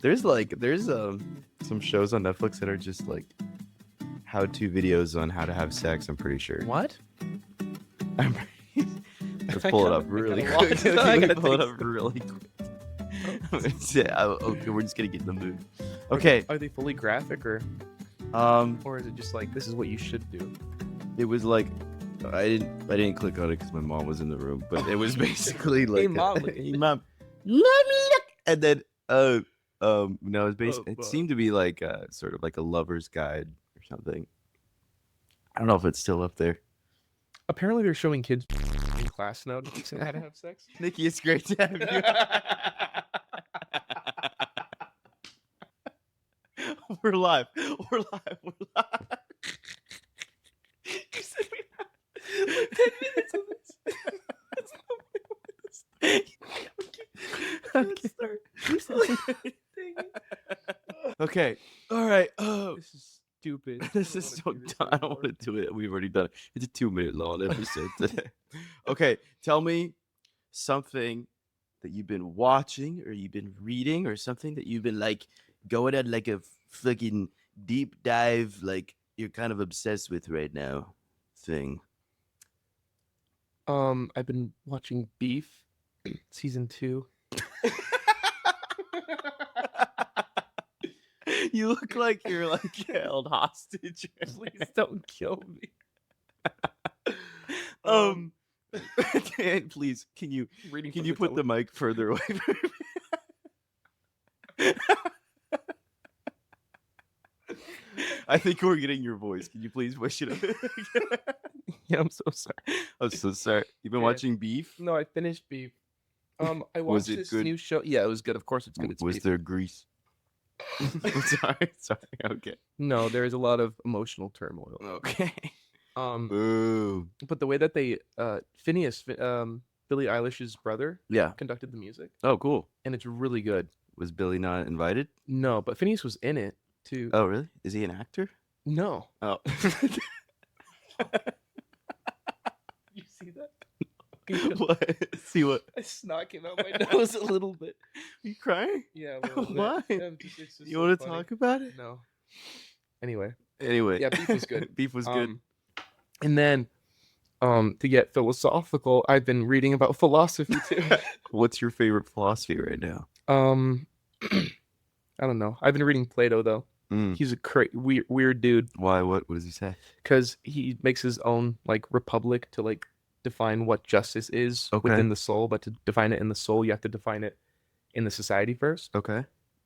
there's some shows on Netflix that are just like how-to videos on how to have sex. I'm pretty sure. What? I'm Let's pull it up really quick. I gotta Pull it take up really quick. Okay, we're just gonna get in the mood. Okay. Are they fully graphic or is it just like this is what you should do? It was like I didn't click on it because my mom was in the room, but it was basically like Hey, mom. hey, mom, let me look. And then no, it's basically it seemed to be like sort of like a lover's guide or something. I don't know if it's still up there. Apparently, they're showing kids in class now teaching how to have sex. Nicky, it's great to have you. We're live. We're live. You said we have like 10 minutes of this. That's not what I want to start. Okay. All right. This is stupid. This is so dumb. I don't want to do it. We've already done it. It's a 2-minute long episode today. Okay. Tell me something that you've been watching or you've been reading or something that you've been like going at like a fucking deep dive, like you're kind of obsessed with right now thing. I've been watching Beef season 2. You look like you're like held hostage. Please don't kill me. Please, can you Reading put the mic further away from me? I think we're getting your voice. Can you please push it up? Yeah, I'm so sorry. I'm so sorry. You've been watching Beef? No, I finished Beef. I Was watched it this good? new show. Yeah, it was good. Of course it's good. It's Was Beef. there grease? sorry. Okay. No, there is a lot of emotional turmoil. Okay. Boo. But the way that they Phineas, Billie Eilish's brother, Yeah. conducted the music, Oh, cool. and it's really good. Was Billy not invited? No, but Phineas was in it too. Oh, really? Is he an actor? No. Oh. You see that? What? See what? I snot came out my nose a little bit. You crying? Yeah, a little bit. Why? Yeah, it's just You so want to funny. talk about it? No. Anyway. Yeah, Beef was good. Beef was good. And then, to get philosophical, I've been reading about philosophy too. What's your favorite philosophy right now? I don't know. I've been reading Plato though. He's a weird dude. Why? What does he say? Because he makes his own like republic to like define what justice is Okay. within the soul, but to define it in the soul, you have to define it in the society first. Okay.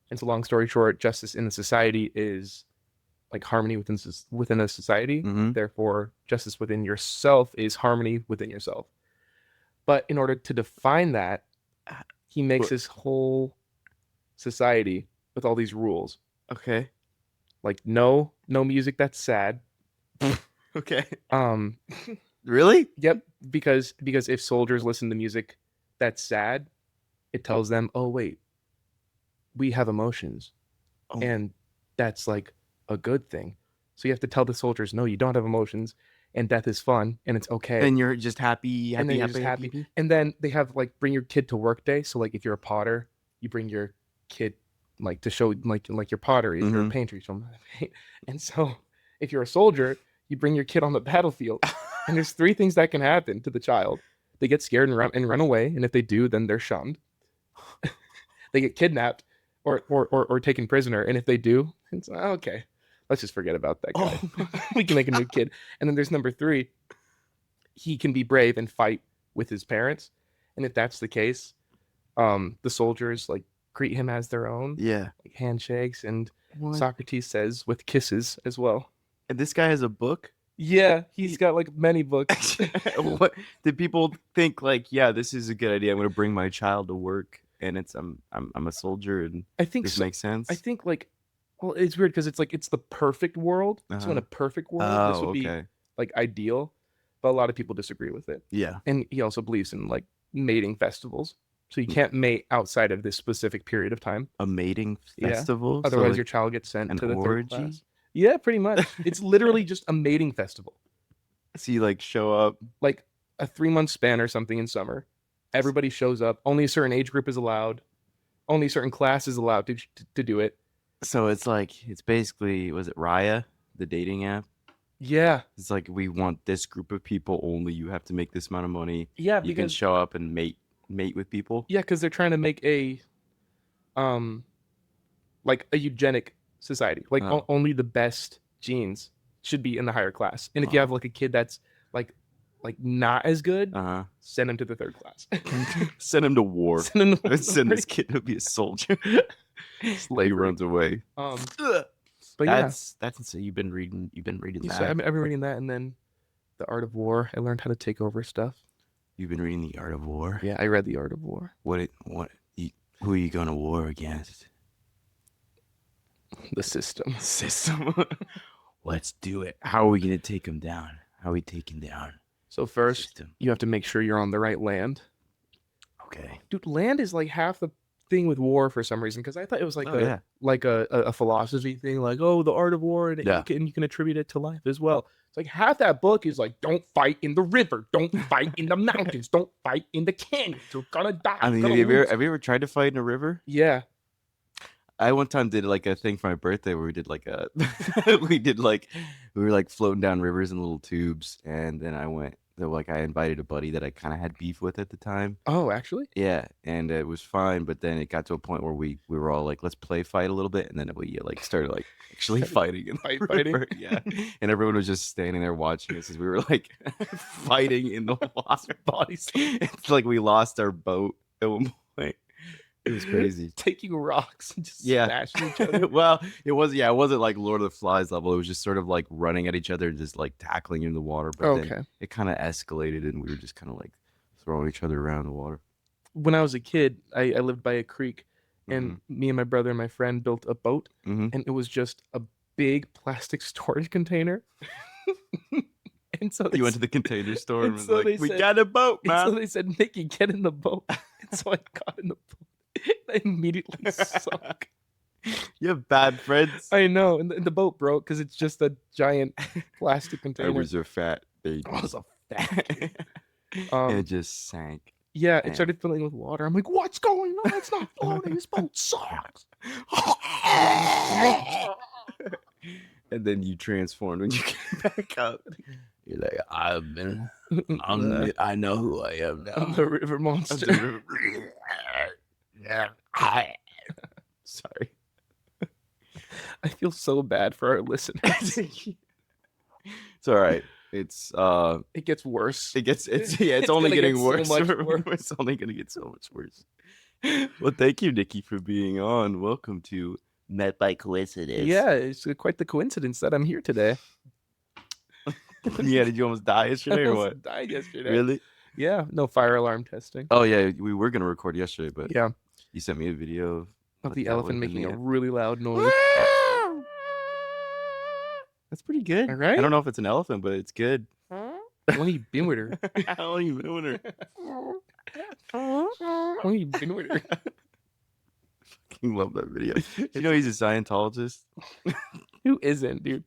And so, long story short, justice in the society is like harmony within a society. Mhm. Therefore, justice within yourself is harmony within yourself. But in order to define that, he makes his whole society with all these rules. Okay. Like no music that's sad. Okay. Really? Yep, because if soldiers listen to music that's sad, it tells them, oh wait, we have emotions. Oh. And that's like a good thing. So you have to tell the soldiers, no, you don't have emotions, and death is fun, and it's okay. And you're just happy. And then you're just happy. And then they have like bring your kid to work day. So like if you're a potter, you bring your kid like to show like your pottery, if you're a painter, you show them how to paint. And so if you're a soldier, you bring your kid on the battlefield. And there's 3 things that can happen to the child. They get scared and run away, and if they do, then they're shunned. They get kidnapped or taken prisoner, and if they do, it's okay. Let's just forget about that guy. We can make a new kid. And then there's number 3. He can be brave and fight with his parents, and if that's the case, the soldiers like greet him as their own. Yeah. Like handshakes, and What? Socrates says with kisses as well. And this guy has a book? Yeah, he's got like many books. What did people think? Like, yeah, this is a good idea. I'm going to bring my child to work, and it's I'm a soldier, and I think this so. makes sense. I think like, well, it's weird because it's like it's the perfect world. So in a perfect world, this would be like ideal, but a lot of people disagree with it. Yeah. And he also believes in like mating festivals, so you can't mate outside of this specific period of time. A mating festival. Otherwise, So, like, your child gets sent an to the orgy? third class. Yeah, pretty much. It's literally just a mating festival. So you like show up. Like a 3-month span or something in summer. Everybody shows up. Only a certain age group is allowed. only certain classes allowed to do it. So it's like it's basically, was it Raya, the dating app? Yeah, It's like, we want this group of people only. You have to make this amount of money. yeah, You can because show up and mate with people. they're trying to make a um like a eugenic society. Like Oh, only the best genes should be in the higher class. And if you have oh. like a kid that's like not as good, Uh-huh. send him to the third class. Send him to war. Send him to Let's send this war. kid to be a soldier. He Slavery. runs away. But yeah, That's so you've been reading so that. I've been reading that, and then The Art of War. I learned how to take over stuff. You've been reading The Art of War. Yeah, I read The Art of War. Who are you going to war against? The system. System. Let's do it. How are we going to take them down? How are we taking down So the first, system? you have to make sure you're on the right land. Okay. Dude, land is like half the thing with war for some reason, because I thought it was like a philosophy thing, like, oh, the art of war, and Yeah. you can attribute it to life as well. It's like half that book is like, don't fight in the river, don't fight in the mountains, don't fight in the canyons, you're gonna die. I mean, you're have gonna you lose." ever tried to fight in a river? Yeah. I one time did like a thing for my birthday where we did like a we were like floating down rivers in little tubes, and then I invited a buddy that I kind of had beef with at the time. Oh, actually? Yeah, and it was fine, but then it got to a point where we were all like, let's play fight a little bit, and then we like started like actually fighting in the Fighting? river. Yeah, and everyone was just standing there watching us as we were like fighting in the water. Bodies. It's like we lost our boat at one point. It was crazy. Taking rocks and just smashing each other. Well, it wasn't like Lord of the Flies level. It was just sort of like running at each other and just like tackling in the water. But then it kind of escalated, and we were just kind of like throwing each other around the water. When I was a kid, I lived by a creek, and me and my brother and my friend built a boat, and it was just a big plastic storage container. And so you went to the container store and was so like, we got a boat, man. So they said, Nicky, get in the boat. And so I got in the boat. I immediately sunk. You have bad friends. I know. And the boat broke because it's just a giant plastic container. I was a fat baby. I was a fat kid. It just sank. Yeah, it started filling with water. I'm like, what's going on? It's not floating. This boat sucks. And then you transformed when you came back up. You're like, I know who I am now. I'm the river monster. Sorry. I feel so bad for our listeners. It's all right. It's it gets worse. It's only getting worse. So much worse. It's only gonna get so much worse. Well, thank you, Nicky, for being on. Welcome to Met by Coincidence. Yeah, it's quite the coincidence that I'm here today. Yeah, did you almost die yesterday or what? Died yesterday. Really? Yeah, no fire alarm testing. Oh yeah, we were gonna record yesterday, but yeah, you sent me a video of the elephant making a really loud noise. That's pretty good. All right. I don't know if it's an elephant, but it's good. How long you been with her? How long you been with her? How long you been with her? Fucking love that video. You know he's a Scientologist? Who isn't, dude?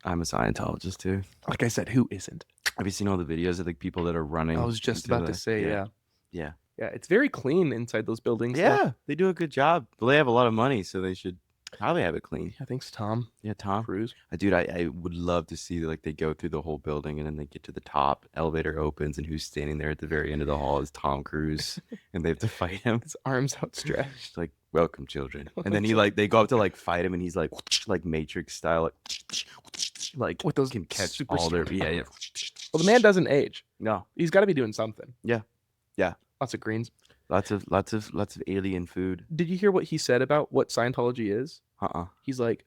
I'm a Scientologist too. Like I said, who isn't? Have you seen all the videos of the people that are running? I was just about to say, yeah. Yeah. Yeah, it's very clean inside those buildings. Yeah, they do a good job. But they have a lot of money, so they should probably have it clean. Yeah, thanks, Tom. Yeah, Tom Cruise. Dude, I would love to see like they go through the whole building and then they get to the top, elevator opens, and who's standing there at the very end of the hall is Tom Cruise, and they have to fight him. His arms outstretched. It's like, welcome, children. And then they go up to like fight him, and he's like Matrix style, like with those can catch super all their yeah. Well, the man doesn't age. No, he's got to be doing something. Yeah. Lots of greens. Lots of alien food. Did you hear what he said about what Scientology is? He's like,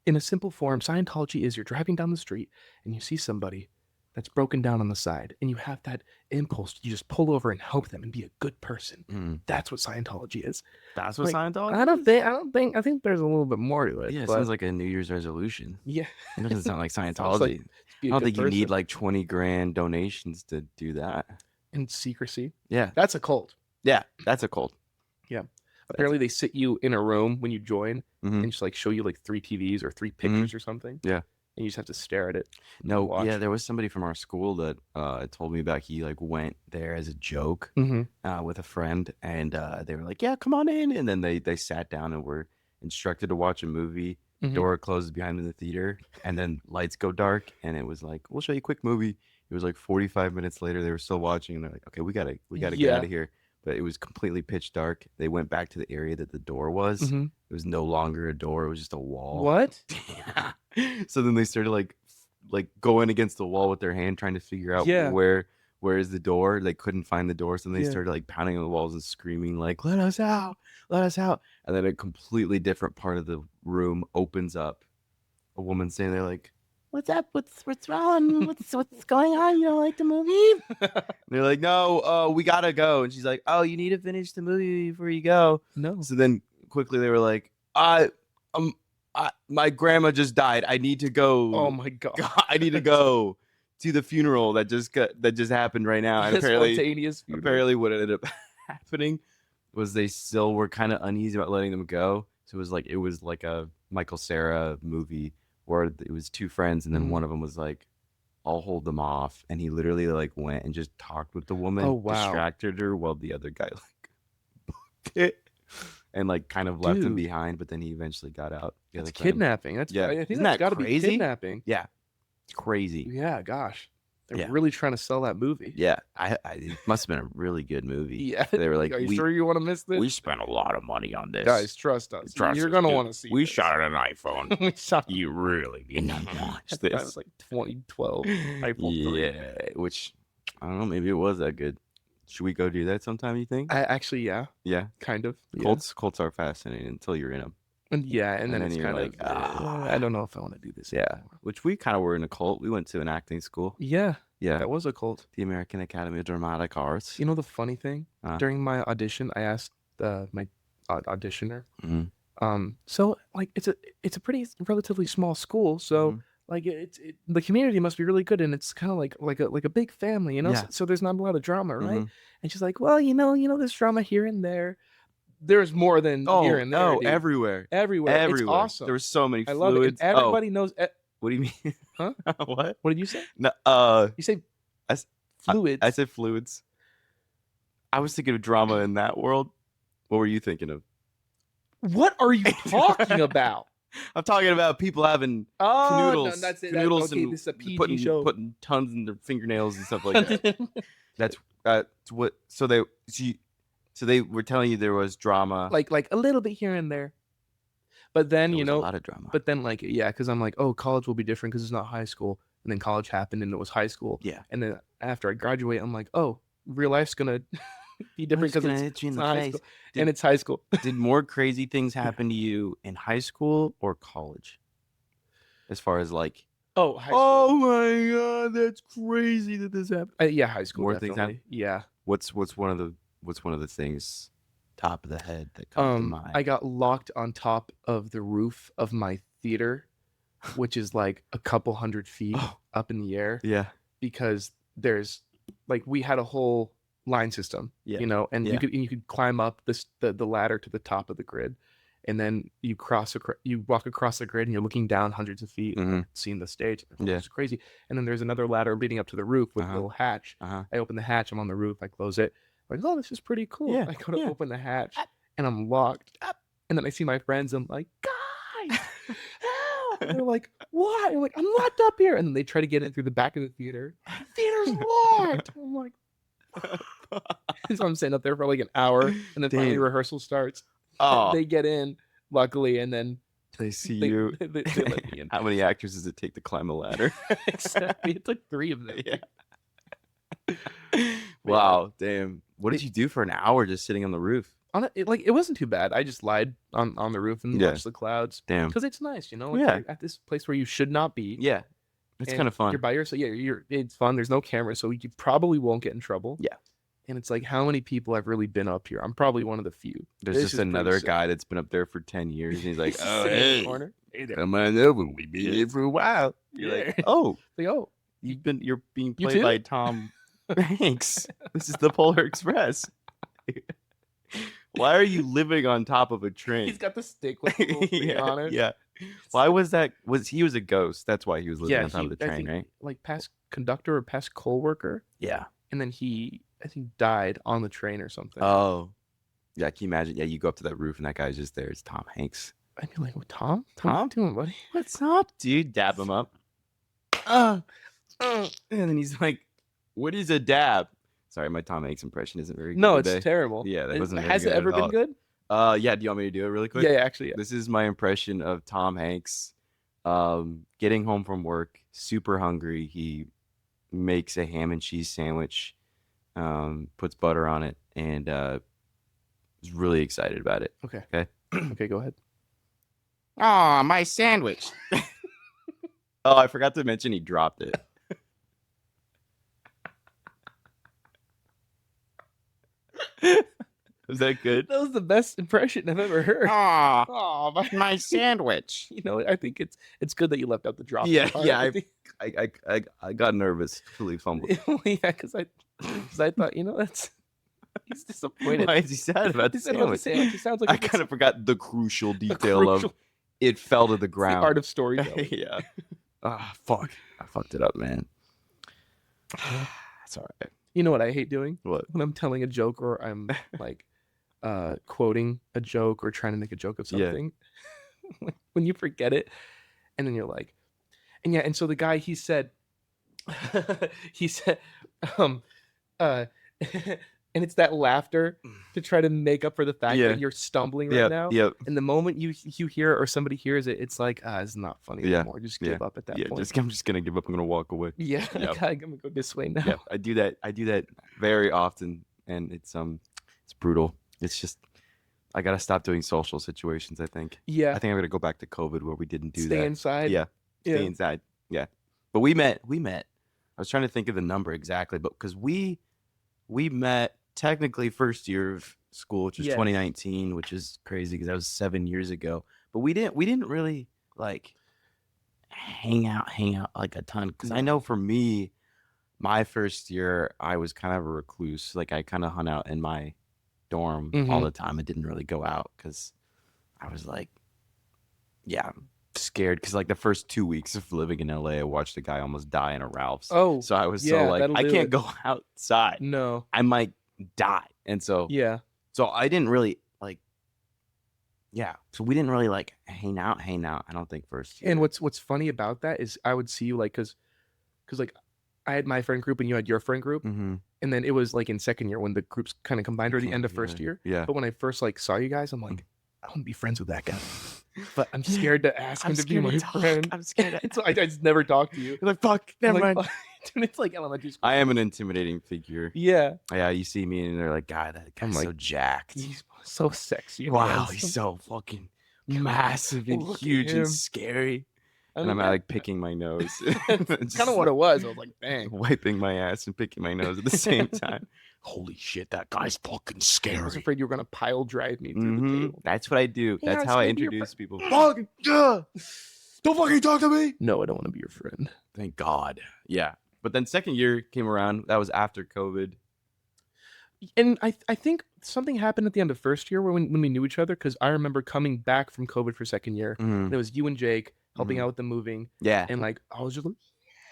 in a simple form, Scientology is you're driving down the street and you see somebody that's broken down on the side, and you have that impulse. You just pull over and help them and be a good person. That's what Scientology is. That's what Scientology. I think there's a little bit more to it. Yeah, it sounds like a New Year's resolution. Yeah, it doesn't sound like Scientology. Like, I don't think you need like 20 grand donations to do that. And secrecy. Yeah, that's a cult. Yeah, that's a cult. Yeah. Apparently they sit you in a room when you join and just like show you like 3 TVs or 3 pictures or something. Yeah. and you just have to stare at it. No, watch. yeah, there was somebody from our school that told me about. He like went there as a joke with a friend, and they were like, "Yeah, come on in," and then they sat down and were instructed to watch a movie. Door closes behind them in the theater, and then lights go dark, and it was like, "We'll show you a quick movie." It was like 45 minutes later, they were still watching, and they're like, "Okay, we gotta get out of here." But it was completely pitch dark. They went back to the area that the door was. It was no longer a door; it was just a wall. What? Yeah. So then they started like going against the wall with their hand, trying to figure out where is the door. They couldn't find the door, so then they started like pounding on the walls and screaming like, "Let us out! Let us out!" And then a completely different part of the room opens up. A woman standing there like, "What's up? What's wrong? What's going on? You don't like the movie?" They're like, "No, we gotta go." And she's like, "Oh, you need to finish the movie before you go." No. So then quickly they were like, my grandma just died. I need to go. Oh my god! I need to go to the funeral that just happened right now." And Spontaneous funeral. apparently, what ended up happening was they still were kind of uneasy about letting them go. So it was like a Michael Cera movie where it was two friends, and then one of them was like, "I'll hold them off," and he literally like went and just talked with the woman, Oh, wow. distracted her while the other guy like booked it. And like kind of left him Dude. behind, but then he eventually got out. That's kidnapping. That's Yeah. I think Isn't that's that got to be crazy? kidnapping. Yeah, it's crazy. Yeah, gosh, they're Yeah. really trying to sell that movie. Yeah, it must have been a really good movie. Yeah, They were like, "Are you sure you want to miss this?" "We spent a lot of money on this, Guys, trust us. You're gonna want to see. We this. shot an iPhone. We shot. You really need to watch That this." was like 2012. iPhone 3. Yeah, which I don't know. Maybe it was that good. Should we go do that sometime? You think? Actually, yeah, Yeah, kind of. Yeah. Colts are fascinating until you're in them. And then it's you're kind like, of I don't know if I want to do this. Yeah, anymore. which we kind of were in a cult. We went to an acting school. Yeah, Yeah, that was a cult. the American Academy of Dramatic Arts. You know the funny thing? Huh? During my audition, I asked my auditioner. Mhm. So like it's a pretty relatively small school, so like the community must be really good, and it's kind of like a big family, you know. Yeah. So there's not a lot of drama, right? Mhm. And she's like, well, there's drama here and there. There's more than here and there. Dude. Everywhere. Everywhere. It's awesome. There were so many I fluids. love it. And everybody knows. What do you mean? Huh? What? What did you say? No, You say I fluids. I said fluids. I was thinking of drama in that world. What were you thinking of? What are you talking about? I'm talking about people having canoodles. No, that's it. Canoodles Okay, and this is a PG show. putting tons in their fingernails and stuff like that. That's what. So they were telling you there was drama. like a little bit here and there. But then, there was a lot of drama. But then, like, yeah, because I'm like, oh, college will be different because it's not high school. And then college happened and it was high school. Yeah. And then after I graduate, I'm like, oh, real life's going to be different because it's hit you in the not high face. school. And it's high school. Did more crazy things happen to you in high school or college? As far as like, oh, high school. Oh my God, that's crazy that this happened. Yeah, high school. More definitely. things happen? Yeah. What's one of the things top of the head that comes to mind? I got locked on top of the roof of my theater, which is like a couple hundred feet up in the air. Yeah. Because there's like we had a whole line system, you know, and you could climb up the ladder to the top of the grid, and then you walk across the grid and you're looking down hundreds of feet, seeing the stage. It's crazy. And then there's another ladder leading up to the roof with a little hatch. I open the hatch. I'm on the roof. I close it. I'm like, oh, this is pretty cool. Yeah, I go to open the hatch and I'm locked. And then I see my friends. I'm like, guys, help! And they're like, what? I'm like, I'm locked up here. And then they try to get in through the back of the theater. The theater's locked. I'm like, so I'm sitting up there for like an hour, and then finally rehearsal starts. Oh, they get in, luckily, and then they see you. They let me in. How many actors does it take to climb a ladder? Exactly. It took 3 of them. Wow, damn. What did you do for an hour just sitting on the roof? It wasn't too bad. I just lied on the roof and watched the clouds. Damn. Because it's nice, you know. Like you're at this place where you should not be. Yeah. It's kind of fun. You're by yourself. Yeah, it's fun. There's no camera, so you probably won't get in trouble. Yeah. And it's like, how many people have really been up here? I'm probably one of the few. There's just another guy that's been up there for 10 years, and he's like, oh, hey there. Come on over. We've been here for a while. You're like, oh. Like, oh. You're being played by Tom Hanks. This is the Polar Express. Why are you living on top of a train? He's got the stick with the little thing on it. Yeah. Why was that? Was he was a ghost? That's why he was living Yeah, on top of the I train, think right? like past conductor or past co-worker, Yeah. and then he I think died on the train or something. Oh, yeah. Can you imagine? Yeah, you go up to that roof and that guy's just there. It's Tom Hanks. I'd be like, well, Tom, what are you Tom, doing, buddy? what's up, dude? Dab him up. And then he's like, "What is a dab?" Sorry, my Tom Hanks impression isn't very good No, it's today. terrible. Yeah, that wasn't very Has it good ever at been all. good? Yeah. Do you want me to do it really quick? Yeah, actually, yeah. This is my impression of Tom Hanks. Getting home from work, super hungry. He makes a ham and cheese sandwich, puts butter on it, and is really excited about it. Okay. Okay. Okay, go ahead. Oh, my sandwich. Oh, I forgot to mention he dropped it. Was that good? That was the best impression I've ever heard. Oh, Oh, my sandwich. you know, I think it's good that you left out the drop. Yeah, part. yeah. I think- I got nervous. Totally fumbled. yeah, because I thought, you know, he's disappointed. Why is he sad about the He said about the sandwich? sandwich. It sounds like I it's kind of forgot the crucial the detail of crucial- it fell to the it's the ground. art of storytelling. Yeah. Ah, fuck. I fucked it up, man. It's all right. You know what I hate doing? What? When I'm telling a joke or I'm like quoting a joke or trying to make a joke of Yeah. something. When you forget it and then you're like, and so the guy he said and it's that laughter to try to make up for the fact Yeah. that you're stumbling right Yeah. now. Yep. And the moment you hear it or somebody hears it, it's like, it's not funny Yeah. anymore. Just Yeah. give up at that Yeah. point. I'm just gonna give up. I'm gonna walk away. Yeah, Yep. I'm gonna go this way now. Yeah. I do that very often, and it's brutal. It's just I gotta stop doing social situations. I think. Yeah, I think I'm gonna go back to COVID where we didn't do stay that. inside. Yeah. Yeah. Stay inside. Yeah. But we met. I was trying to think of the number exactly, but because we met technically first year of school, which was Yes. 2019, which is crazy because that was 7 years ago. But we didn't really like hang out like a ton. Because I know for me, my first year, I was kind of a recluse. Like I kind of hung out in my dorm all the time. I didn't really go out because I was like, yeah, scared. Because like the first 2 weeks of living in LA, I watched a guy almost die in a Ralph's. Oh, So I was yeah, so like, that'll I do can't it. go outside. No. I might die. And so Yeah. so I didn't really like, yeah. So we didn't really like hang out. I don't think first year. And what's funny about that is I would see you like because like I had my friend group and you had your friend group, Mhm. and then it was like in second year when the groups kind of combined or the end of first year. Yeah. But when I first like saw you guys, I'm like, I want to be friends with that guy, but I'm scared to ask him to be my friend. I'm scared. So I just never talk to you. You're like, fuck, I'm never like, mind. Dude, it's like elementary school. I am an intimidating figure. Yeah, Yeah, you see me and they're like, God, that guy's like, so jacked. he's so sexy. and Wow, handsome. he's so fucking massive and Look at huge him. and scary. I And mean, I'm like picking my nose. that's kind of what it was. I was like, dang. Wiping my ass and picking my nose at the same time. Holy shit, that guy's fucking I was scary. afraid you were gonna pile drive me through the Mhm. table. That's what I do. Yeah, That's it's how I gonna be your introduce people. Fucking Don't fucking talk to me. No, I don't want to be your friend. Thank God. Yeah. But then second year came around. That was after COVID. And I think something happened at the end of first year when we knew each other, because I remember coming back from COVID for second year. And it was you and Jake helping out with the moving, Yeah. and like I was just like,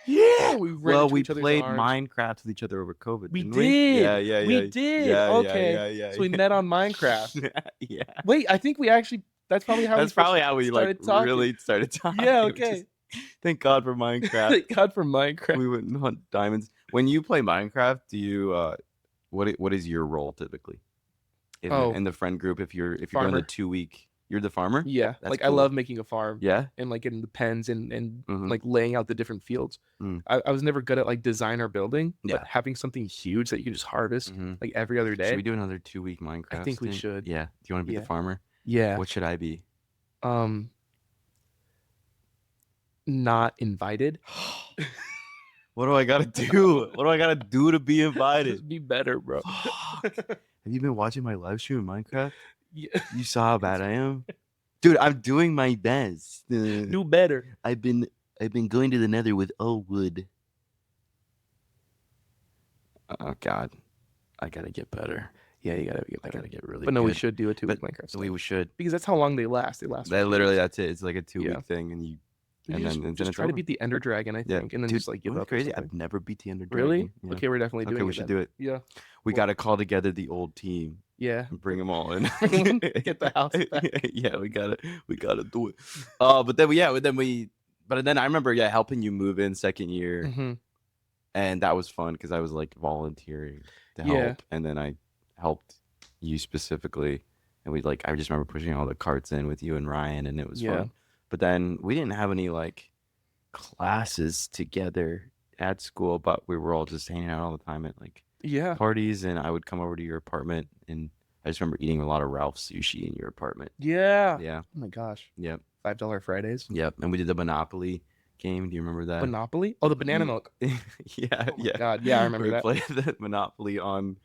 Yeah. we ran Well, into we each other's played arms. Minecraft with each other over COVID. We didn't did. Yeah, yeah, yeah. We did. Yeah, Okay. Yeah. So we met on Minecraft. Yeah. Wait, I think we actually. That's probably how. That's we first probably how we like started talking. really started talking. Yeah. We Okay. just- thank God for Minecraft. Thank God for Minecraft. We wouldn't hunt diamonds. When you play Minecraft, do you what is your role typically? In the friend group, if you're doing Farmer. the 2 week, you're the farmer? Yeah. That's Like I cool. love making a farm. Yeah. And like getting the pens and Mhm. like laying out the different fields. I was never good at like design or building, Yeah. but having something huge that you can just harvest Mhm. like every other day. Should we do another 2 week Minecraft? I think we stint? should. Yeah. Do you want to be Yeah. the farmer? Yeah. What should I be? Not invited. What do I gotta do? What do I gotta do to be invited? Just be better, bro. Fuck. Have you been watching my live stream in Minecraft? Yeah. You saw how bad I am? Dude, I'm doing my best. Do better. I've been going to the nether with all wood. Oh God. I gotta get better. Yeah, you gotta get I better. gotta get really But no, we good. should do a 2-week But Minecraft. we should. Because that's how long they last. They last. That for literally, 2 weeks. that's it. It's like a 2-week Yeah. thing, and you, You and just, then just it's try to over. beat the Ender Dragon, I Yeah, think, and then dude, just like give what's up. Or crazy? something. I've never beat the Ender Really? Dragon. Yeah. Okay, we're definitely doing it. Okay, we should do it. Yeah. We Well- gotta call together the old team Yeah. and bring them all in. Get the house back. Yeah, we gotta do it. But then I remember helping you move in second year, Mm-hmm. and that was fun because I was like volunteering to Yeah. help, and then I helped you specifically, and I just remember pushing all the carts in with you and Ryan, and it was Yeah. fun. But then we didn't have any like classes together at school, but we were all just hanging out all the time at like Yeah. parties, and I would come over to your apartment, and I just remember eating a lot of Ralph's sushi in your apartment. Yeah. Yeah. Oh my gosh. Yep. $5 Fridays. Yep. And we did the Monopoly game. Do you remember that? Monopoly? Oh, the banana You- milk. Yeah. Oh my Yeah. God. Yeah, I remember we that. played the Monopoly on.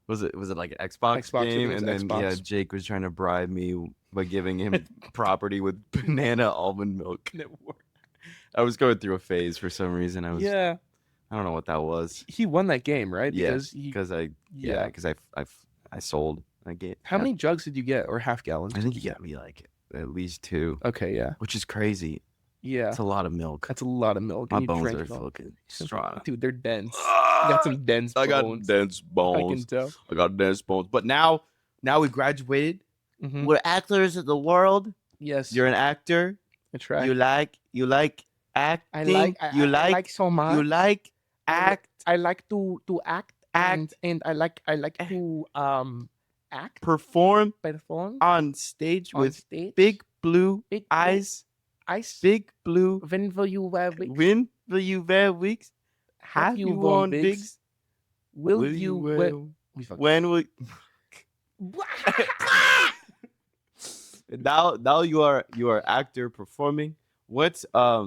Was it like an Xbox, Xbox, I think game? it was And then Xbox. Jake was trying to bribe me by giving him property with banana almond milk. And it worked. I was going through a phase for some reason. I don't know what that was. He won that game, right? Yeah, Because he. because I sold a game. How many jugs did you get, or half gallons? I think you got me like at least 2, Okay, yeah, which is crazy. yeah. It's a lot of milk. That's a lot of milk. My and you bones drank are it all. fucking strong. Dude, they're dense. You got some dense I got bones. dense I can bones. tell. I got dense bones. But now we graduated. Mhm. We're actors of the world. Yes, You're an actor. that's right. You like acting. I like so much. you like act. I like to act. Act. And I like to act, Perform perform on stage on with stage. big blue Big blue eyes. eyes. Big blue. When will you wear wigs? When will you wear wigs? Have you worn wigs? Will you wear? We fucked When will? Now you are actor performing. What's a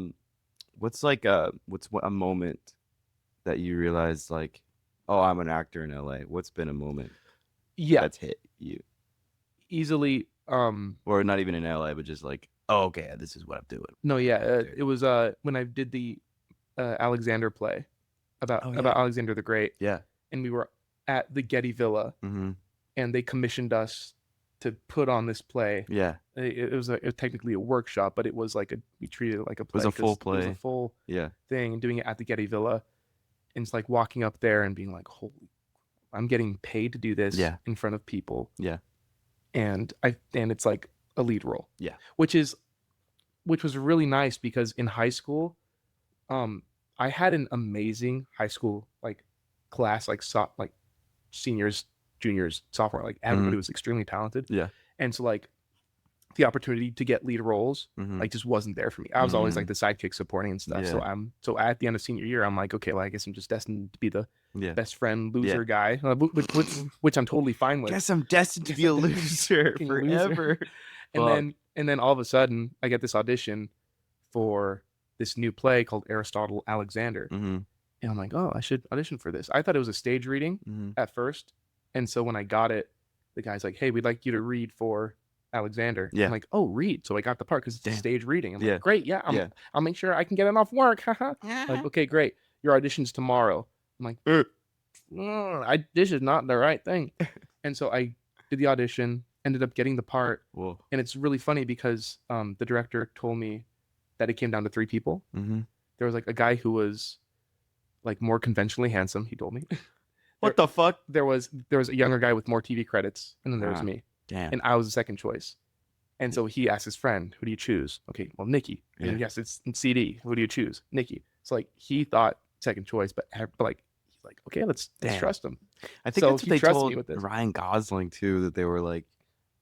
moment that you realize like, oh, I'm an actor in LA? What's been a moment Yeah, that's hit you, easily. or not even in LA, but just like, oh, okay, this is what I'm doing. No, yeah, it was when I did the Alexander play about Oh, yeah. about Alexander the Great, Yeah. and we were at the Getty Villa, Mm-hmm. and they commissioned us to put on this play. Yeah. It was technically a workshop, but it was like we treated it like a play. was a 'cause full It was play. a full Yeah. thing, and doing it at the Getty Villa, and it's like walking up there and being like, "Holy, I'm getting paid to do this Yeah. in front of people." Yeah. And it's like a lead role. Yeah. Which was really nice because in high school, I had an amazing high school like class, like seniors, juniors, sophomore, like everybody was extremely talented. Yeah. And so like the opportunity to get lead roles Mhm. like just wasn't there for me. I was always like the sidekick supporting and stuff. So at the end of senior year, I'm like, okay, well, I guess I'm just destined to be the Yeah. best friend loser guy, which I'm totally fine with. Guess I'm destined to be a loser Fucking forever. And then all of a sudden, I get this audition for this new play called Aristotle Alexander, Mm-hmm. and I'm like, oh, I should audition for this. I thought it was a stage reading Mm-hmm. at first, and so when I got it, the guy's like, hey, we'd like you to read for Alexander. Yeah. I'm like, oh, read. So I got the part because it's a Damn. stage reading. I'm Yeah. like, great, yeah, I'll make sure I can get it off work. Haha. Like, okay, great. Your audition's tomorrow. I'm like, this is not the right thing. And so I did the audition, ended up getting the part, Whoa. and it's really funny because the director told me that it came down to 3 people. Mm-hmm. There was like a guy who was like more conventionally handsome. He told me. What the fuck? There was a younger guy with more TV credits, and then there was Ah. me, Damn. and I was the second choice. And so he asked his friend, "Who do you choose?" Okay, well, Nicky. Yeah. And yes, it's CD. Who do you choose? Nicky. So like he thought second choice, but like he's like, okay, let's Damn. trust him. I think So that's he what they trusts me told with this. Ryan Gosling too. That they were like,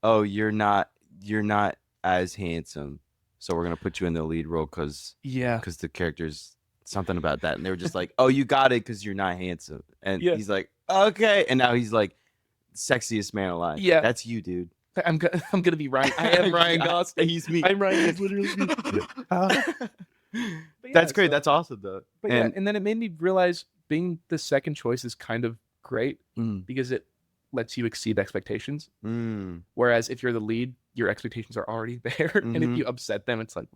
"Oh, you're not as handsome, so we're gonna put you in the lead role because Yeah. the character's something about that." And they were just like, "Oh, you got it because you're not handsome." And Yeah. he's like, "Okay," and now he's like, sexiest man alive. Yeah. That's you, dude. I'm gonna be Ryan. I am Ryan Gosling. He's me. I'm Ryan. It's literally me. But yeah, That's great. so- That's awesome though. But yeah, and then it made me realize being the second choice is kind of great because it lets you exceed expectations. Whereas if you're the lead, your expectations are already there, and if Mhm. you upset them, it's like,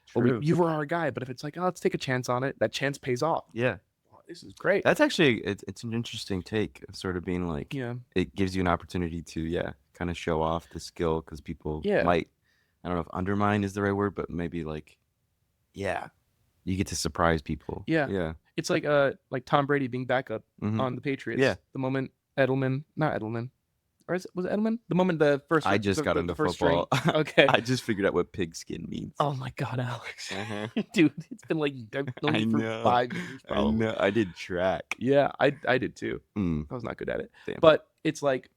True. you were our guy. But if it's like, oh, let's take a chance on it, that chance pays off. Yeah. this is great. That's actually it's an interesting take of sort of being like Yeah. it gives you an opportunity to kind of show off the skill because people Yeah. might, I don't know if undermine is the right word, but maybe like you get to surprise people. Yeah. It's like Tom Brady being backup Mhm. on the Patriots. Yeah. The moment not Edelman. Or was it Edelman? The moment the first I just got into first string. football. Okay. I just figured out what pigskin means. Oh my God, Alex. Uh-huh. Dude, it's been like I've known I you for know. 5 years I probably. know. I did track. Yeah, I did too. Mm, I was not good at it. damn. But it's like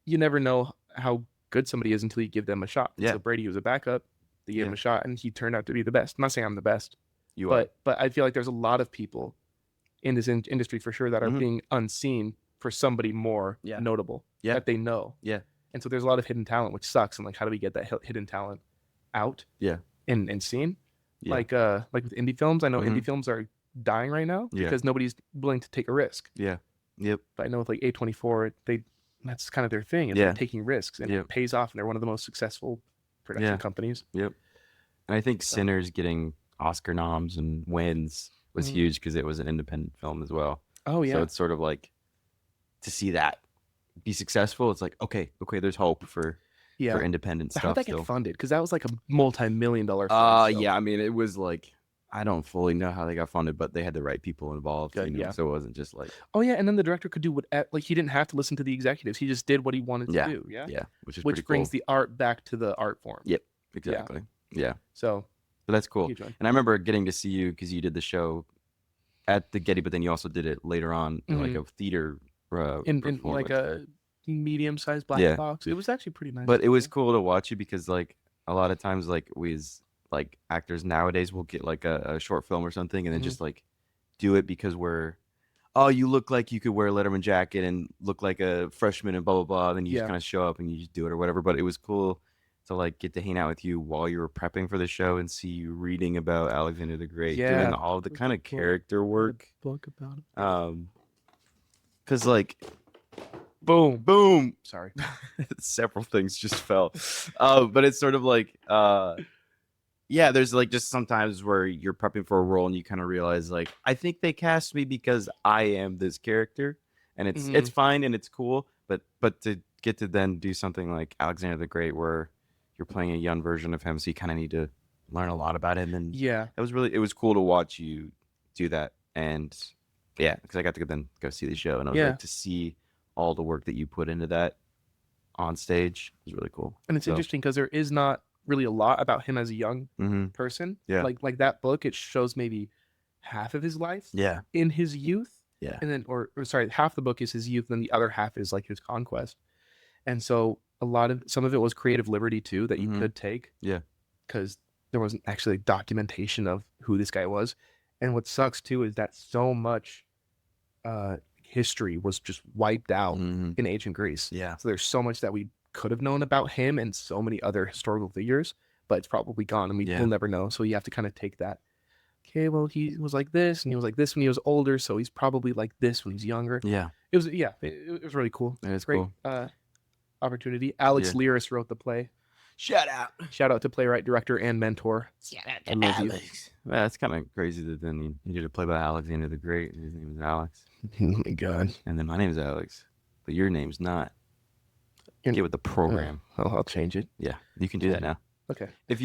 you never know how good somebody is until you give them a shot. Yeah. So Brady was a backup. They gave him Yeah. a shot and he turned out to be the best. I'm not saying I'm the best, You are. but I feel like there's a lot of people in this industry for sure that are Mhm. being unseen for somebody more Yeah. notable Yeah. that they know. Yeah. And so there's a lot of hidden talent, which sucks. And like, how do we get that hidden talent out? Yeah. And seen? Yeah. Like with indie films, I know Mhm. indie films are dying right now Yeah. because nobody's willing to take a risk. Yeah. Yep. But I know with like A24, that's kind of their thing is Yeah. like taking risks, and Yep. it pays off, and they're one of the most successful production Yeah. companies. Yep. And I think So- Sinners getting Oscar noms and wins was Mhm. huge because it was an independent film as well. Oh yeah, So it's sort of like to see that be successful. It's like okay, there's hope for independent But stuff how'd that still. get funded? Because that was like a multi-million-dollar fund. So. Yeah. I mean, it was like I don't fully know how they got funded, but they had the right people involved. Good, yeah. So it wasn't just like Oh yeah, and then the director could do what he didn't have to listen to the executives. He just did what he wanted to do. Yeah. which is Which pretty brings cool. the art back to the art form. Yep. Exactly. Yeah. So But that's cool. huge one. And I remember getting to see you because you did the show at the Getty, but then you also did it later on in like a theater in performance. like a medium-sized black Yeah. box. It was actually pretty nice. But it was cool to watch you because like a lot of times like we as like actors nowadays will get like a short film or something and then Mhm. just like do it because you look like you could wear a Letterman jacket and look like a freshman and blah blah blah. Then you just kind of show up and you just do it or whatever. But it was cool to like get to hang out with you while you were prepping for the show and see you reading about Alexander the Great, doing all the kind of character work. Book about it. Because like boom. Sorry. several things just fell. But it's sort of like there's like just sometimes where you're prepping for a role and you kind of realize like I think they cast me because I am this character and it's fine and it's cool, but to get to then do something like Alexander the Great where you're playing a young version of him, so you kind of need to learn a lot about him. And it was cool to watch you do that. And because I got to then go see the show and I was like to see all the work that you put into that on stage was really cool. And it's interesting because there is not really a lot about him as a young person. Yeah. Like that book, it shows maybe half of his life in his youth. Yeah. And then, or sorry, half the book is his youth, and the other half is like his conquest. And so some of it was creative liberty too that you could take. Yeah. Because there wasn't actually documentation of who this guy was. And what sucks too is that so much history was just wiped out in ancient Greece. Yeah. So there's so much that we could have known about him and so many other historical figures, but it's probably gone and we'll never know. So you have to kind of take that. Okay, well, he was like this and he was like this when he was older, so he's probably like this when he's younger. Yeah. It was really cool. It was great cool. Opportunity. Alex Lyris wrote the play. Shout out to playwright, director, and mentor. Shout out to Alex. Well, that's kind of crazy that then you did a play by Alexander the Great. His name is Alex. Oh my God. And then my name is Alex, but your name's not. Get with the program. I'll change it. Yeah, you can do that now. Okay. If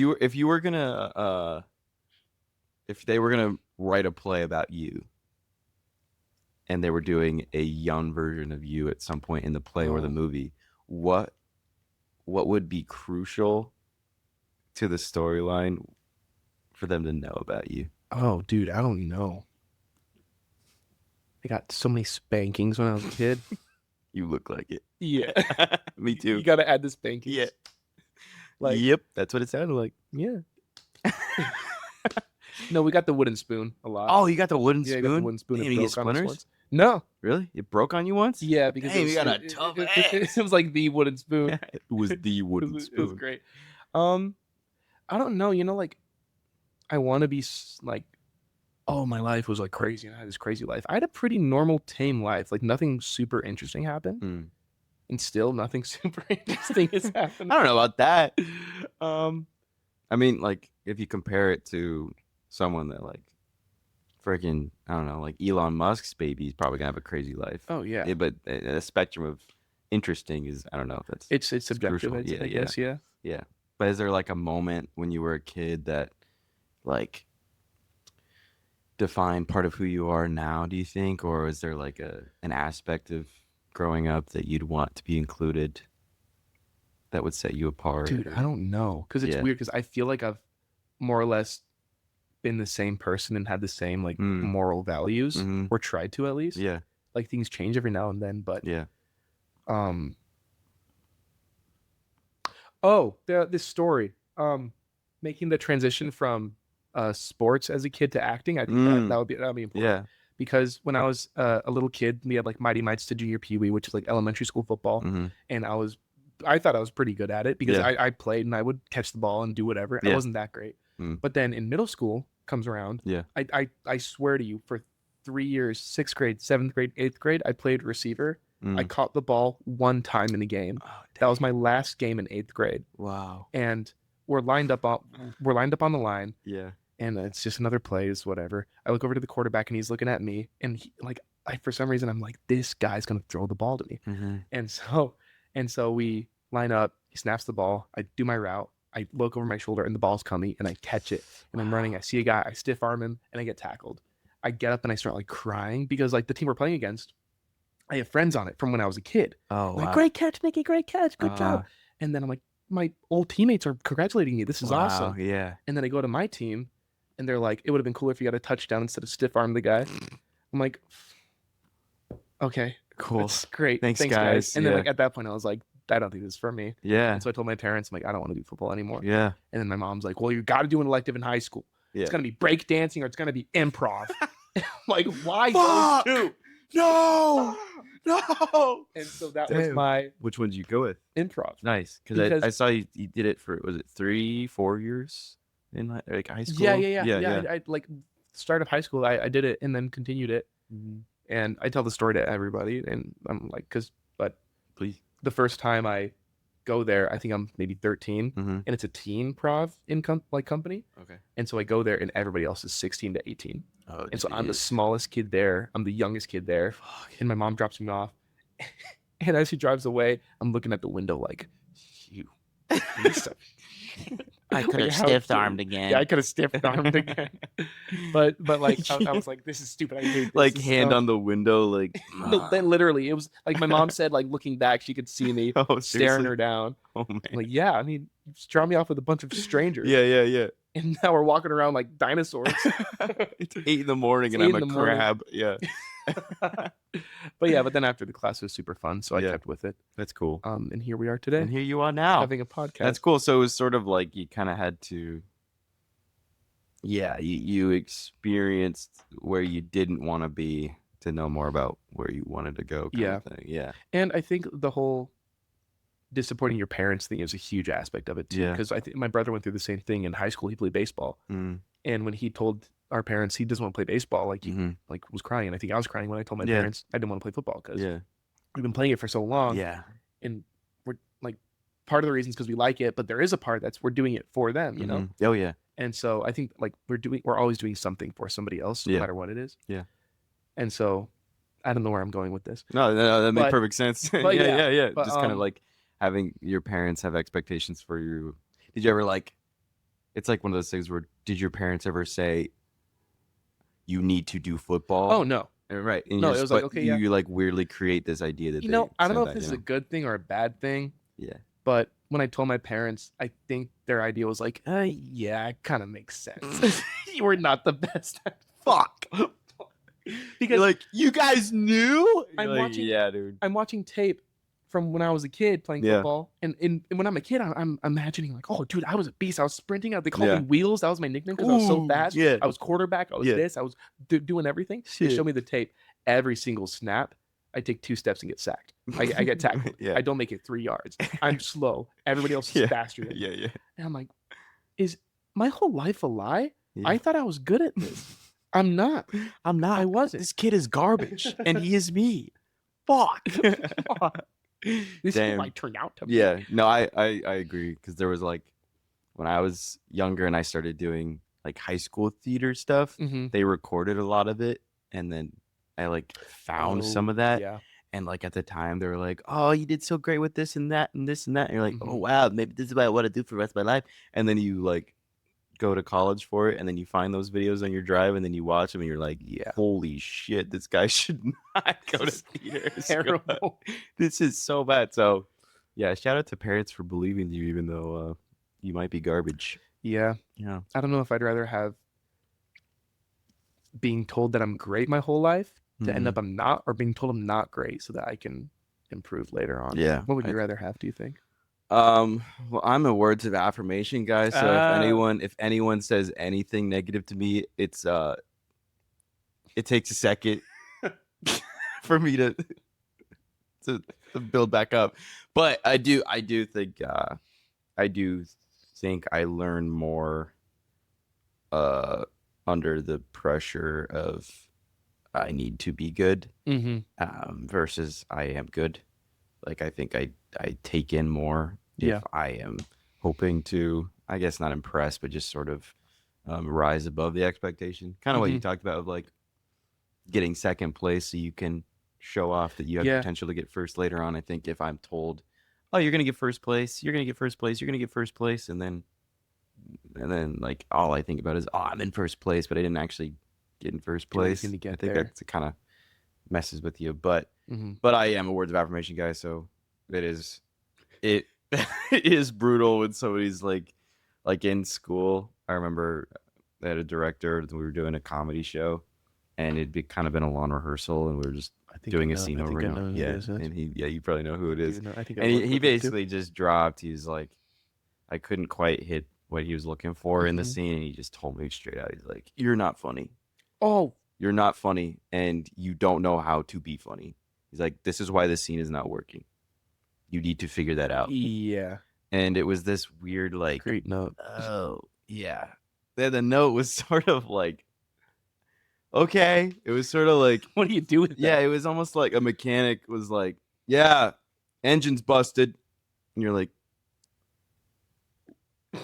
they were gonna write a play about you, and they were doing a young version of you at some point in the play or the movie, what would be crucial to the storyline for them to know about you? Oh, dude, I don't know. I got so many spankings when I was a kid. You look like it. Yeah. Me too. You got to add the spankings. Yeah. Like, yep, that's what it sounded like. Yeah. No, we got the wooden spoon a lot. Oh, you got the wooden spoon? I got the wooden spoon. Damn, you get splinters? No. Really? It broke on you once? Yeah, because you got a tough it was like the wooden spoon. It was the wooden spoon. It was great. I don't know. Like, I want to be like, oh, my life was like crazy and I had this crazy life. I had a pretty normal, tame life. Like, nothing super interesting happened. And still nothing super interesting has happened. I don't know about that. I mean, like, if you compare it to someone that, like, freaking, I don't know, like Elon Musk's baby is probably gonna have a crazy life. Oh yeah, But the spectrum of interesting is, I don't know if that's it's subjective. crucial. Yeah, I yeah, guess. Yeah. yeah. But is there like a moment when you were a kid that like defined part of who you are now, do you think? Or is there like an aspect of growing up that you'd want to be included that would set you apart? Dude, I don't know, because it's Yeah. weird, because I feel like I've more or less been the same person and had the same like moral values, Mhm. or tried to at least. Yeah. Like things change every now and then, but Yeah. um this story, making the transition from sports as a kid to acting, I think that would be important. Yeah. Because when I was a little kid, we had like Mighty Mites to junior Pee Wee, which is like elementary school football, Mhm. and I thought I was pretty good at it, because Yeah. I played and I would catch the ball and do whatever. I Yeah. wasn't that great. Mm. But then in middle school comes around, Yeah. I swear to you, for 3 years, 6th grade, 7th grade, 8th grade, I played receiver. I caught the ball one time in a game. Oh, That was my last game in 8th grade. wow. And we're lined up on the line, Yeah. and it's just another play, is whatever. I look over to the quarterback and he's looking at me, and he, like, for some reason I'm like, this guy's gonna throw the ball to me. Mhm. And so we line up, he snaps the ball, I do my route, I look over my shoulder and the ball's coming, and I catch it, and I'm running, I see a guy, I stiff arm him, and I get tackled. I get up and I start like crying, because like the team we're playing against, I have friends on it from when I was a kid. Oh, I'm like, wow. great catch, Nicky, great catch, good job. And then I'm like, my old teammates are congratulating me, this is awesome. Yeah. And then I go to my team, and they're like, it would have been cooler if you got a touchdown instead of stiff arm the guy. I'm like, okay, Cool. that's great. Thanks, guys. guys. And then Yeah. like at that point, I was like, I don't think this is for me. Yeah. And so I told my parents, I'm like, I don't want to do football anymore. Yeah. And then my mom's like, well, you got to do an elective in high school. Yeah. It's gonna be break dancing or it's gonna be improv. I'm like, why Fuck! those two? No. No. And so that was Damn. my Which one did you go with? improv. Nice, because I saw you did it for, was it 3-4 years in like high school? Yeah. I like start of high school, I did it and then continued it. And I tell the story to everybody, and I'm like, but Please. the first time I go there, I think I'm maybe 13, and it's a teen prov company. Okay. And so I go there, and everybody else is 16 to 18. Oh, And so I'm the smallest kid there. I'm the youngest kid there. Fuck. And my mom drops me off. And as she drives away, I'm looking at the window like, you. I could have stiff armed again. Yeah, I could have stiff armed again. But like I was like, this is stupid. I hate this. Like This is hand dumb. on the window, like No, then literally it was like my mom said, like looking back, she could see me oh, staring seriously? her down. Oh man. I'm like, yeah, I mean, you just draw me off with a bunch of strangers. Yeah. And now we're walking around like dinosaurs. It's 8 in the morning and It's I'm 8 a in the morning. crab. Yeah. But then after the class was super fun, so I Yeah. kept with it. That's cool. And here we are today, And here you are now. having a podcast. That's cool. So it was sort of like you kind of had to, you experienced where you didn't want to be to know more about where you wanted to go. Kind of thing. Yeah. And I think the whole disappointing your parents thing is a huge aspect of it too. Yeah. Because I think my brother went through the same thing in high school. He played baseball, and when he told our parents he doesn't want to play baseball, like he like was crying. And I think I was crying when I told my Yeah. parents I didn't want to play football because Yeah. we've been playing it for so long. Yeah. And we're like, part of the reasons because we like it, but there is a part that's we're doing it for them, you know. Oh yeah. And so I think like we're always doing something for somebody else, no Yeah. matter what it is. Yeah. And so I don't know where I'm going with this. No, that made But- perfect sense. but yeah. but, Just kind of like having your parents have expectations for you. Did you ever like? It's like one of those things where did your parents ever say, "You need to do football"? Oh no. Right. And No, you're it just- was like, but okay, you, yeah. you like weirdly create this idea that You know, I don't know if said this is that, a good thing or a bad thing, Yeah. but when I told my parents, I think their idea was like, yeah, it kind of makes sense. You were not the best. Fuck. Because You're like, you guys knew? I'm You're like, watching- Yeah, dude. I'm watching tape from when I was a kid playing Yeah. football, and when I'm a kid, I'm imagining like, oh, dude, I was a beast. I was sprinting out. They called Yeah. me Wheels. That was my nickname because I was so Ooh, fast. yeah. I was quarterback. I was Yeah. this. I was doing everything. They Shit. show me the tape. Every single snap, I take 2 steps and get sacked. I get tackled. Yeah. I don't make it 3 yards. I'm slow. Everybody else is Yeah. faster than me. Yeah. And I'm like, is my whole life a lie? Yeah. I thought I was good at this. I'm not. I'm not. I wasn't. This kid is garbage, and he is me. Fuck. This is Damn. who I turned out to be. Yeah. No, I agree because there was like when I was younger and I started doing like high school theater stuff. Mhm. They recorded a lot of it, and then I like found some Oh, of that. yeah. And like at the time, they were like, "Oh, you did so great with this and that and this and that." And you're like, "Oh Mhm. wow, maybe this is what I want to do for the rest of my life." And then you like go to college for it, and then you find those videos on your drive, and then you watch them, and you're like, Yeah. "Holy shit, this guy should not go to theaters. Terrible. This is so bad." So, yeah, shout out to parents for believing in you, even though you might be garbage. Yeah. Yeah. I don't know if I'd rather have being told that I'm great my whole life to end Mhm. up I'm not, or being told I'm not great so that I can improve later on. Yeah. What would you rather have, do you think? Well, I'm a words of affirmation guy, so Ah. if anyone says anything negative to me, it takes a second for me to build back up. But I do think I learn more under the pressure of I need to be good Mm-hmm. versus I am good. Like I think I take in more Yeah. if I am hoping to, I guess not impress, but just sort of rise above the expectation. Kind of what you Mhm. talked about of like getting second place so you can show off that you have the Yeah. potential to get first later on. I think if I'm told, "Oh, you're gonna get first place, you're gonna get first place, you're gonna get first place," and then like all I think about is, "Oh, I'm in first place," but I didn't actually get in first You're place. gonna I get think there. that's kind of messes with you. But Mm-hmm. I am a words of affirmation guy, so it is it it is brutal when somebody's like in school. I remember I had a director, we were doing a comedy show, and it'd be kind of been a long rehearsal, and we were just doing a scene over and over. Yeah, and you probably know who it is. I think I And worked he with him too. basically just dropped. He's like, I couldn't quite hit what he was looking for in the Mhm. scene, and he just told me straight out. He's like, "You're not funny. Oh, You're not funny, and you don't know how to be funny." He's like, "This is why this scene is not working. You need to figure that out." yeah. And it was this weird, like, Great note. oh yeah. Then the note was sort of like, okay. It was sort of like, What do you do with yeah, that? it was almost like a mechanic was like, yeah, engine's busted. And you're like,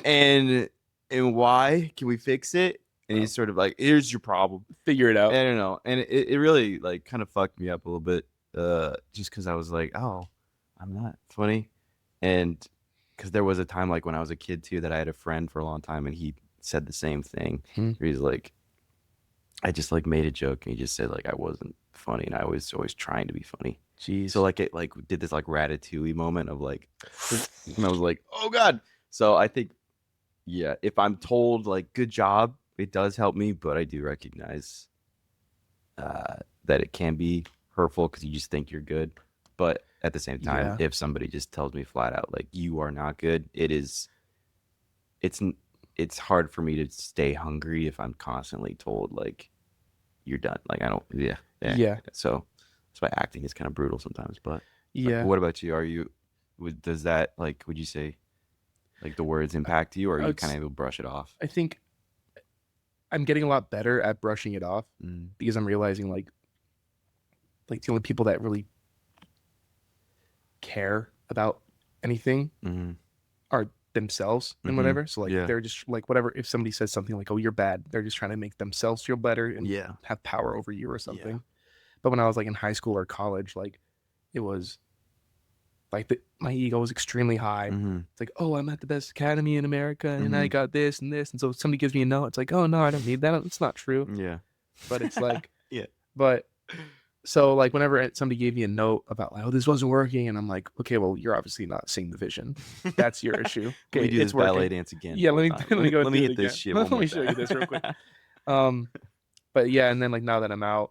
and why? Can we fix it? And he's sort of like, here's your problem. Figure it I out. don't know. And it really like kind of fucked me up a little bit. Just because I was like, oh, I'm not funny. And because there was a time like when I was a kid too that I had a friend for a long time and he said the same thing. Where he's like, I just like made a joke and he just said like I wasn't funny and I was always trying to be funny. Jeez. So like it like did this like ratatouille moment of like, and I was like, oh god. So I think, yeah, if I'm told like good job, it does help me, but I do recognize that it can be hurtful because you just think you're good. But at the same time, Yeah. if somebody just tells me flat out like you are not good, it's hard for me to stay hungry if I'm constantly told like you're done. Like I don't, yeah. Yeah. So that's why acting is kind of brutal sometimes. But Yeah. what about you? Does that like would you say like the words impact you, or you kind of able to brush it off? I think I'm getting a lot better at brushing it off because I'm realizing like the only people that really care about anything are themselves and whatever. So like they're just like whatever. If somebody says something like, "Oh, you're bad," they're just trying to make themselves feel better and have power over you or something. Yeah. But when I was like in high school or college, like it was like my ego was extremely high. It's like, oh, I'm at the best academy in America and I got this and this. And so somebody gives me a note. It's like, oh no, I don't need that. It's not true. Yeah. But it's like, yeah. But so like whenever somebody gave me a note about like, oh, this wasn't working, and I'm like, okay, well, you're obviously not seeing the vision. That's your issue. Okay, Let me do it's this ballet working. dance again. Yeah, let me go. Let me do hit it this again. shit. Let One me more show you time. this real quick. But yeah, and then like now that I'm out,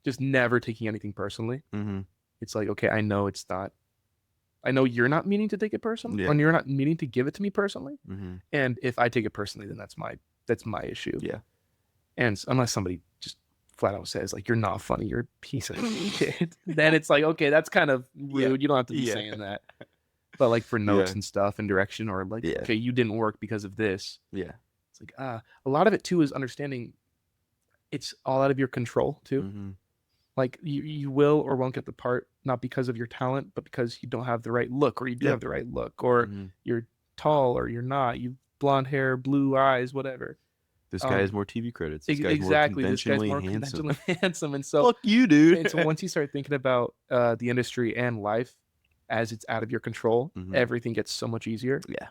just never taking anything personally. It's like, okay, I know it's not. I know you're not meaning to take it personally, and you're not meaning to give it to me personally. And if I take it personally, then that's my issue. Yeah. And unless somebody just flat out says like you're not funny, you're a piece of shit, then it's like, okay, that's kind of rude. You don't have to be saying that. But like for notes and stuff and direction, or like, okay, you didn't work because of this. Yeah. It's like a lot of it too is understanding it's all out of your control too. Like you will or won't get the part, not because of your talent, but because you don't have the right look, or you do have the right look, or you're tall or you're not. blonde hair, blue eyes, whatever. This guy has more TV credits. This guy's Exactly. more This guy's more handsome. conventionally handsome. And so, Fuck you, dude. and so once you start thinking about the industry and life as it's out of your control, everything gets so much easier. Yeah.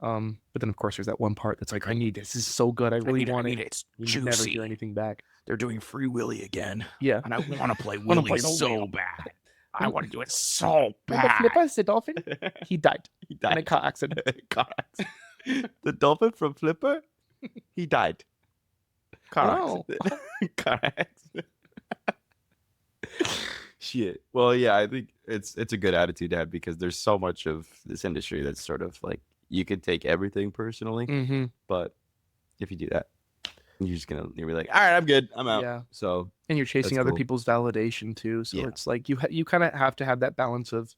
But then of course there's that one part that's like, I need this. This is so good. I really want it. It's You juicy. never hear anything back. They're doing Free Willy again. Yeah. And I want to play Wanna Willy play the so whale. bad. I want to do it so Remember bad. Flipper, the dolphin? He died He in a died. car accident. The dolphin from Flipper, he died. Car Wow. accident. Car accident. Shit. Well, yeah, I think it's a good attitude to have because there's so much of this industry that's sort of like you could take everything personally, Mm-hmm. but if you do that, you'll be like, all right, I'm good, I'm out. Yeah. So And you're chasing That's other cool. people's validation too. So Yeah. it's like you kind of have to have that balance of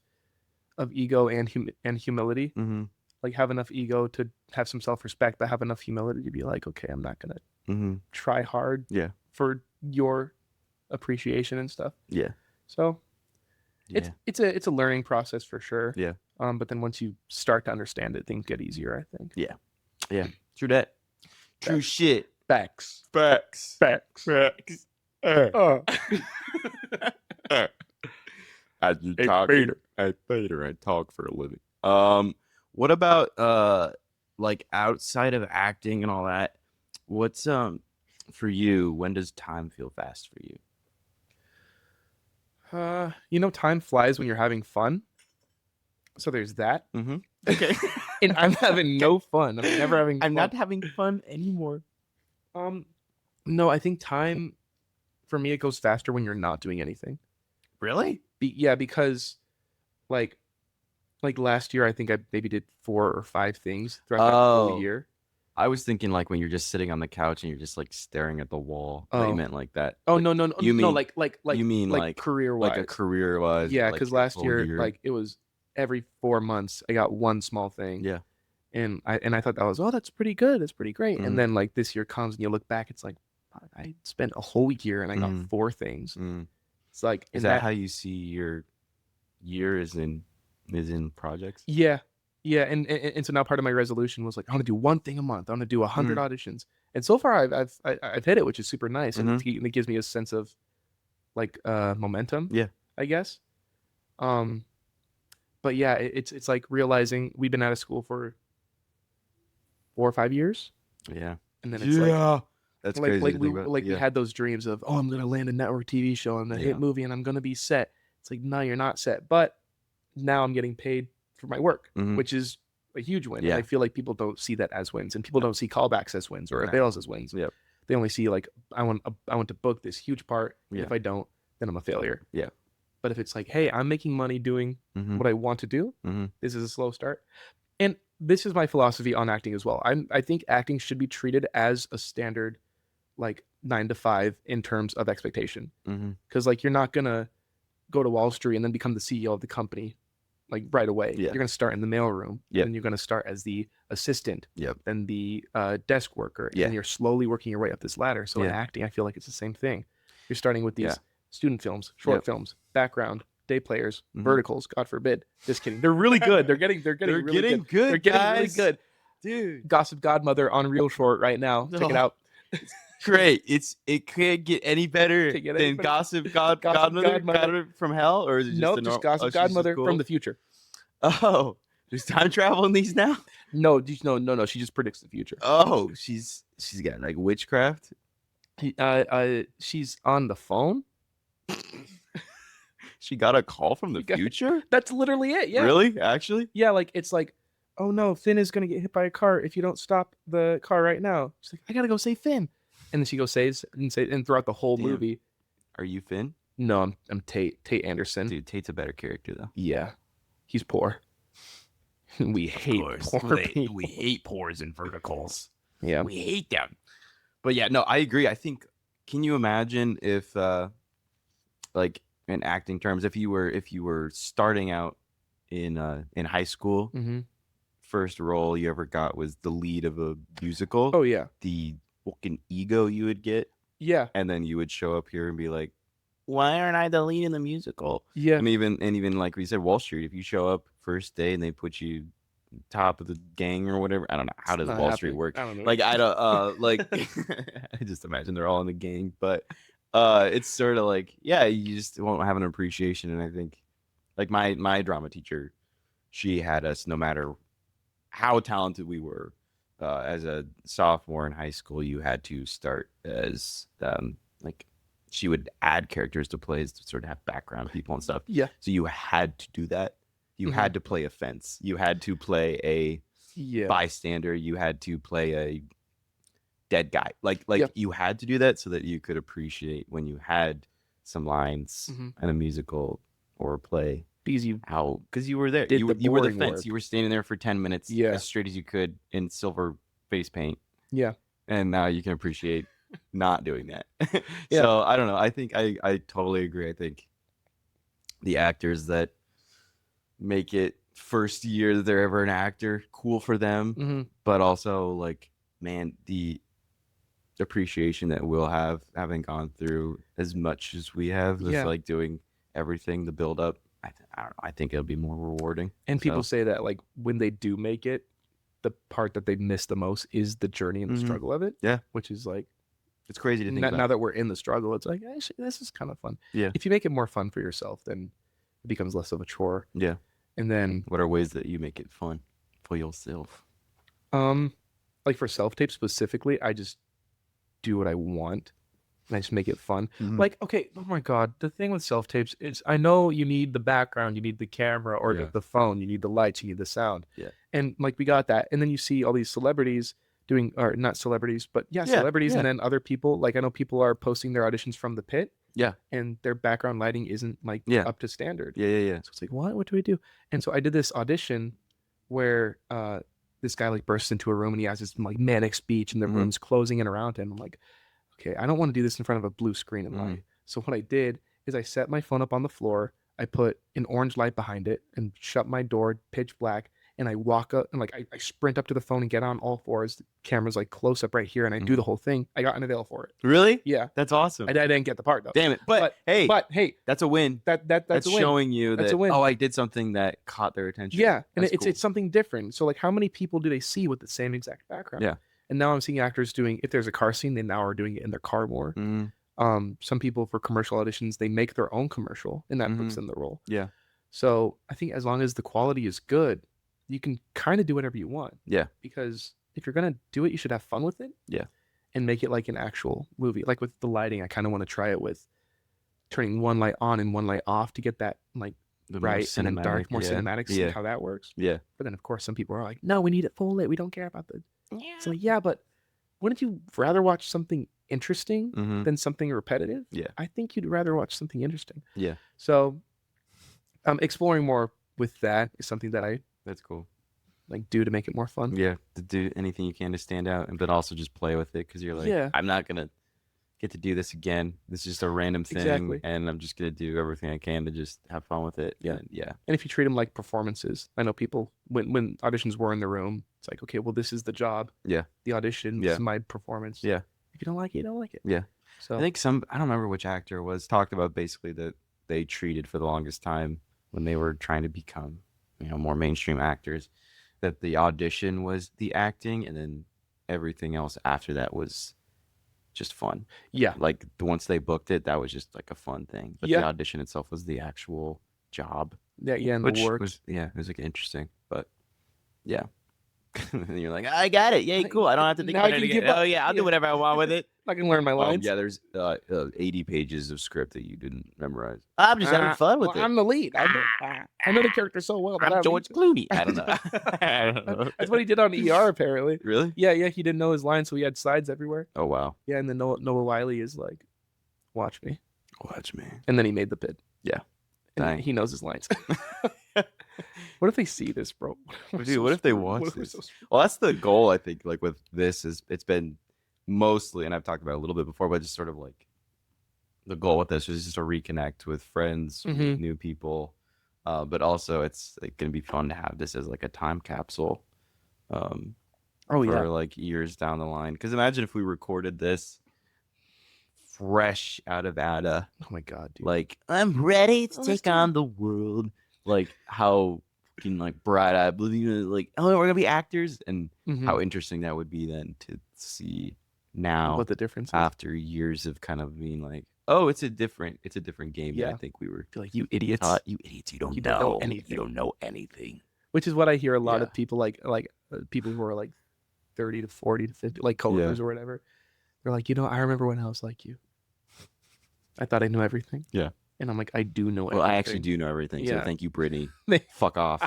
ego and humility. mm-hmm, Like have enough ego to have some self-respect, but have enough humility to be like, okay, I'm not gonna mm-hmm. try hard Yeah. for your appreciation and stuff. Yeah. So Yeah. it's a learning process for sure. Yeah. But then once you start to understand it, things get easier, I think. Yeah. True that. True Facts. shit. Facts. Facts. Facts. Facts. As you Hey, talk, Peter. hey Peter, I talk for a living. What about like outside of acting and all that? What's for you? When does time feel fast for you? Time flies when you're having fun. So there's that. Mm-hmm. Okay. And I'm having no fun. I'm never having I'm fun. not having fun anymore. No, I think time for me it goes faster when you're not doing anything. Really? Because like last year I think I maybe did 4 or 5 things throughout that whole Oh. year. I was thinking like when you're just sitting on the couch and you're just like staring at the wall. I thought Oh. you meant like that. Oh Like, no, you no, mean- like you mean like career wise. like a career wise? Yeah, like because your last whole year like it was every 4 months I got one small thing. Yeah. And I thought that was that's pretty good. That's pretty great. Mhm. And then like this year comes and you look back, it's like I spent a whole year and I got Mhm. 4 things. Mm. It's like Is and that how you see your year is in projects? Yeah. Yeah, and so now part of my resolution was like I want to do one thing a month. I want to do 100 auditions. And so far I've hit it, which is super nice, and it gives me a sense of like momentum. Yeah. I guess. But yeah, it's like realizing we've been out of school for 4 or 5 years, Yeah. and then it's That's like crazy. to think about. we Yeah. had those dreams of I'm gonna land a network TV show and a hit Yeah. movie and I'm gonna be set. It's like no, you're not set, but now I'm getting paid for my work, Mhm. which is a huge win. Yeah. And I feel like people don't see that as wins, and people don't see callbacks as wins or No. avails as wins. Yep. They only see like I want to book this huge part. And Yeah. if I don't, then I'm a failure. Yeah. But if it's like, hey, I'm making money doing Mhm. what I want to do, Mhm. this is a slow start. And this is my philosophy on acting as well. I think acting should be treated as a standard, like 9 to 5 in terms of expectation. Mhm. Because like you're not gonna go to Wall Street and then become the CEO of the company like right away. Yeah. You're gonna start in the mailroom. Yep. Then you're gonna start as the assistant. Yep. Then the desk worker. Yeah. And you're slowly working your way up this ladder. So in Yeah. acting, I feel like it's the same thing. You're starting with these Yeah. student films, short Yep. films, background, day players, Mhm. verticals. God forbid. Just kidding. They're really good. They're getting really good. They're getting really good. dude. Gossip Godmother on Real Short right now. Check it Oh. out. Great. It can't get any better Can't get any than better. Gossip Gossip Godmother Godmother. from hell, or is it just Nope, a just norm- Gossip she's just Godmother cool? from the future. Oh, there's time travel in these now. No. She just predicts the future. Oh, she's got like witchcraft. She's on the phone. She got a call from the You got- future. That's literally it. Yeah. Really? Actually? Yeah. Like it's like, oh no, Finn is gonna get hit by a car if you don't stop the car right now. She's like, I gotta go save Finn, and then she goes and throughout the whole Damn. movie. Are you Finn? No, I'm Tate Anderson. Dude, Tate's a better character though. Yeah, he's poor. We hate poor people. We hate pores and verticals. Yeah. We hate them. But yeah, no, I agree. I think. Can you imagine if, like, in acting terms, if you were starting out in high school, Mm-hmm. first role you ever got was the lead of a musical. Oh yeah. The fucking ego you would get, Yeah. and then you would show up here and be like, Why aren't I the lead in the musical? Yeah. and even like we said, Wall Street. If you show up first day and they put you top of the gang or whatever. I don't know. How does not Wall Street happening. work? I don't know. Like I don't like I just imagine they're all in the gang, but it's sort of like, yeah, you just won't have an appreciation. And I think like my drama teacher, she had us, no matter how talented we were, as a sophomore in high school, you had to start as like she would add characters to plays to sort of have background people and stuff. Yeah. So you had to do that. You Mhm. had to play a fence. You had to play a Yeah. bystander. You had to play a dead guy. Like Yep. you had to do that so that you could appreciate when you had some lines Mhm. in a musical or a play. Because you How? Because you were there. Did You the were the boring fence. work. You were standing there for 10 minutes, Yeah. as straight as you could in silver face paint, yeah. and now you can appreciate not doing that. Yeah. So I don't know. I think I totally agree. I think the actors that make it first year that they're ever an actor, cool for them, hmm but also like, man, the appreciation that we'll have having gone through as much as we have with Yeah. like doing everything, the build up. I don't know. I think it'll be more rewarding. And people So, say that like when they do make it, the part that they miss the most is the journey and the Mhm. struggle of it. Yeah. Which is like it's crazy to think now about. that we're in the struggle, it's like actually this is kind of fun. Yeah. If you make it more fun for yourself, then it becomes less of a chore. Yeah. And then What are ways that you make it fun for yourself? like for self-tape specifically, I just do what I want and I just make it fun. Mhm. Like, okay, oh my God, the thing with self-tapes is I know you need the background, you need the camera or Yeah. the phone, you need the lights, you need the sound. Yeah. And like we got that. And then you see all these celebrities doing, or not celebrities, but yeah, Yeah, celebrities. yeah. And then other people, like I know people are posting their auditions from the pit Yeah. and their background lighting isn't like Yeah. up to standard. Yeah. So it's like, what do we do? And so I did this audition where this guy like bursts into a room and he has this like manic speech and the Mhm. room's closing in around him. I'm like, okay, I don't want to do this in front of a blue screen and Mhm. light. So what I did is I set my phone up on the floor. I put an orange light behind it and shut my door, pitch black. And I walk up and like I sprint up to the phone and get on all fours. The camera's like close up right here, and I do the whole thing. I got an avail for it. Really? Yeah, That's awesome. I didn't get the part though. Damn it. But hey, but hey, that's a win. that's That's a win. showing you That's that, a win. oh, I did something that caught their attention. Yeah, and That's it's cool. it's something different. So like, how many people do they see with the same exact background? Yeah. And now I'm seeing actors doing. If there's a car scene, they now are doing it in their car more. Mhm. Some people for commercial auditions, they make their own commercial, and that puts Mhm. them in the role. Yeah. So I think as long as the quality is good, you can kind of do whatever you want. Yeah. Because if you're gonna do it, you should have fun with it. Yeah. And make it like an actual movie. Like with the lighting, I kind of want to try it with turning one light on and one light off to get that like The more bright and then dark, cinematic, more yeah. cinematic. See Yeah. how that works. Yeah. But then of course some people are like, no, we need it full lit. We don't care about the. Yeah. It's like, yeah, but wouldn't you rather watch something interesting Mhm. than something repetitive? Yeah. I think you'd rather watch something interesting. Yeah. So exploring more with that is something that I That's cool. like do to make it more fun. Yeah. To do anything you can to stand out, but also just play with it because you're like, Yeah. I'm not gonna get to do this again. This is just a random thing, Exactly. and I'm just gonna do everything I can to just have fun with it. Yeah. And yeah. And if you treat them like performances, I know people when auditions were in the room, it's like, okay, well, this is the job. Yeah. The audition, Yeah. this is my performance. Yeah. If you don't like it, you don't like it. Yeah. So I think I don't remember which actor it was, talked about basically that they treated for the longest time when they were trying to become, more mainstream actors, that the audition was the acting, and then everything else after that was just fun. yeah, Like once they booked it, that was just like a fun thing. But Yeah. the audition itself was the actual job, yeah, and which the work. was it was like interesting. But yeah, and you're like, I got it. Yay, cool. I don't have to think Now I about it can again. give up. Oh yeah, I'll Yeah. do whatever I want with it. I can learn my lines. Yeah, there's 80 pages of script that you didn't memorize. I'm just having fun with Well, I'm the lead. I know the character so well. That I I'm don't George need Clooney. I don't know. I don't to. know. That's what he did on ER apparently. Really? Yeah, he didn't know his lines, so he had sides everywhere. Oh wow. Yeah, and then Noah Wiley is like, "Watch me," Watch me. and then he made the pit. Yeah. And Dang. he knows his lines. What if they see this, bro? We're Dude, so what if they screwed. watch What if we're this? so screwed? Well, that's the goal, I think. Like with this, is it's been mostly, and I've talked about it a little bit before, but just sort of like the goal with this is just to reconnect with friends, Mhm. meet new people, but also it's like, going to be fun to have this as like a time capsule. Oh for yeah. like years down the line. Because imagine if we recorded this fresh out of ADA, Oh my god, dude. like I'm ready to Let's take do on the world. Like how fucking like bright-eyed, like, oh, we're gonna be actors, and Mhm. how interesting that would be then to see now What the difference is. after years of kind of being like, oh, it's a different game than I Yeah. think we were Feel like you idiots. taught. You idiots, you don't You don't know know. anything. You don't know anything. Which is what I hear a lot Yeah. of people like people who are like 30 to 40 to 50, like coworkers or whatever. They're like, I remember when I was like you. I thought I knew everything. Yeah. And I'm like, I do know Well, everything. I actually do know everything, so Yeah. thank you, Brittany. They- Fuck off.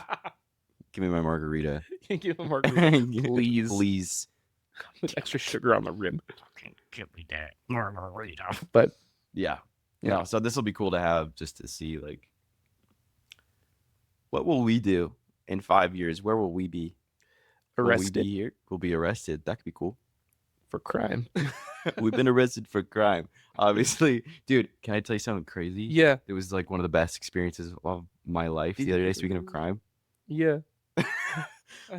Give me my margarita. Give him a margarita, please. Please. With extra sugar on the rim. Give me that margarita. But Yeah. Yeah. No, so this will be cool to have just to see, like, what will we do in 5 years? Where will we be? Will we arrested be here? We'll be arrested. That could be cool. for crime. We've been arrested for crime. Obviously. Dude, can I tell you something crazy? Yeah. It was like one of the best experiences of my life the other day, speaking of crime. Yeah. I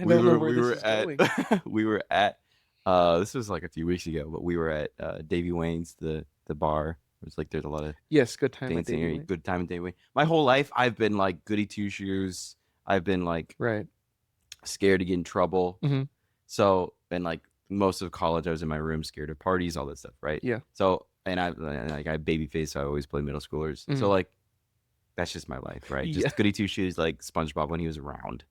we don't know were where we this were is at going. we were at this was like a few weeks ago, but we were at Davy Wayne's, the bar. It was like there's a lot of Yes, good time. dancing area, good time in Davy Wayne. My whole life I've been like goody two shoes. I've been like Right. scared to get in trouble. Mhm. So, and like most of college I was in my room scared of parties, all that stuff, right? Yeah. So, and I have baby face, so I always play middle schoolers. Mhm. So like that's just my life, right? Just Yeah. goody two shoes, like SpongeBob when he was around.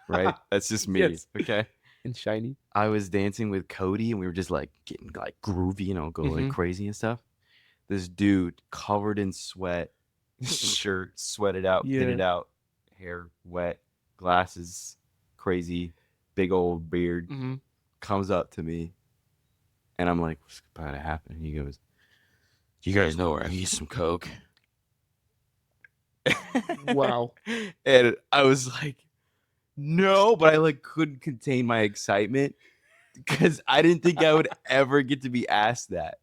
Right? That's just me. Yes. Okay. And shiny. I was dancing with Cody and we were just like getting like groovy, going Mhm. crazy and stuff. This dude covered in sweat, shirt sweated out, pitted Yeah. out, hair wet, glasses, crazy, big old beard, Mm-hmm. comes up to me and I'm like, what's about to happen? And he goes, you guys know where I can get some Coke? Wow. And I was like, no, but I like couldn't contain my excitement because I didn't think I would ever get to be asked that.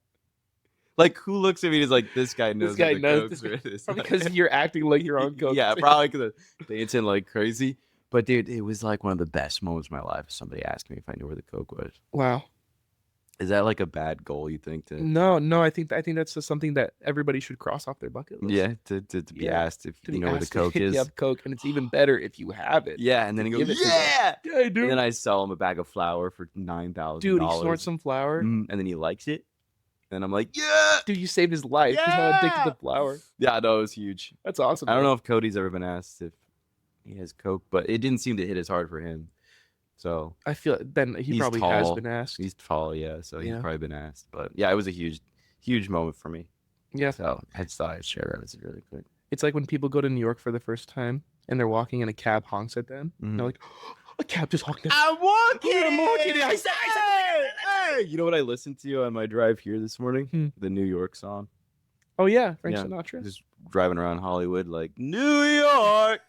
Like, who looks at me and is like, this guy knows guy what the knows Cokes this are. It's Probably like- because you're acting like you're on coke. Yeah, probably because dancing like crazy. But dude, it was like one of the best moments of my life. Somebody asked me if I knew where the Coke was. Wow. Is that like a bad goal, you think? To No. I think that's just something that everybody should cross off their bucket list. yeah, to be Yeah, asked if To you be know where the asked Coke if is. you have Coke, and it's even better if you have it. Yeah, and then he goes, Give it to them. yeah. Yeah, I do. And then I sell him a bag of flour for $9,000. Dude, he snorts some flour. And then he likes it. And I'm like, yeah. Dude, you saved his life. He's how addicted Yeah! to flour. Yeah, no, it was huge. That's awesome. I don't man. know if Cody's ever been asked if he has Coke, but it didn't seem to hit as hard for him. So I feel then he He's probably has tall. been asked. he's tall, yeah. So he's Yeah. probably been asked. But yeah, it was a huge moment for me. Yeah. So I just thought I'd share that. It's really quick. It's like when people go to New York for the first time and they're walking and a cab honks at them. Mhm. They're like, a cab just honked at me. I'm walking. I'm walking. I said- Hey! You know what I listened to on my drive here this morning? The New York song. Oh, yeah. Frank Yeah. Sinatra. Just driving around Hollywood like New York.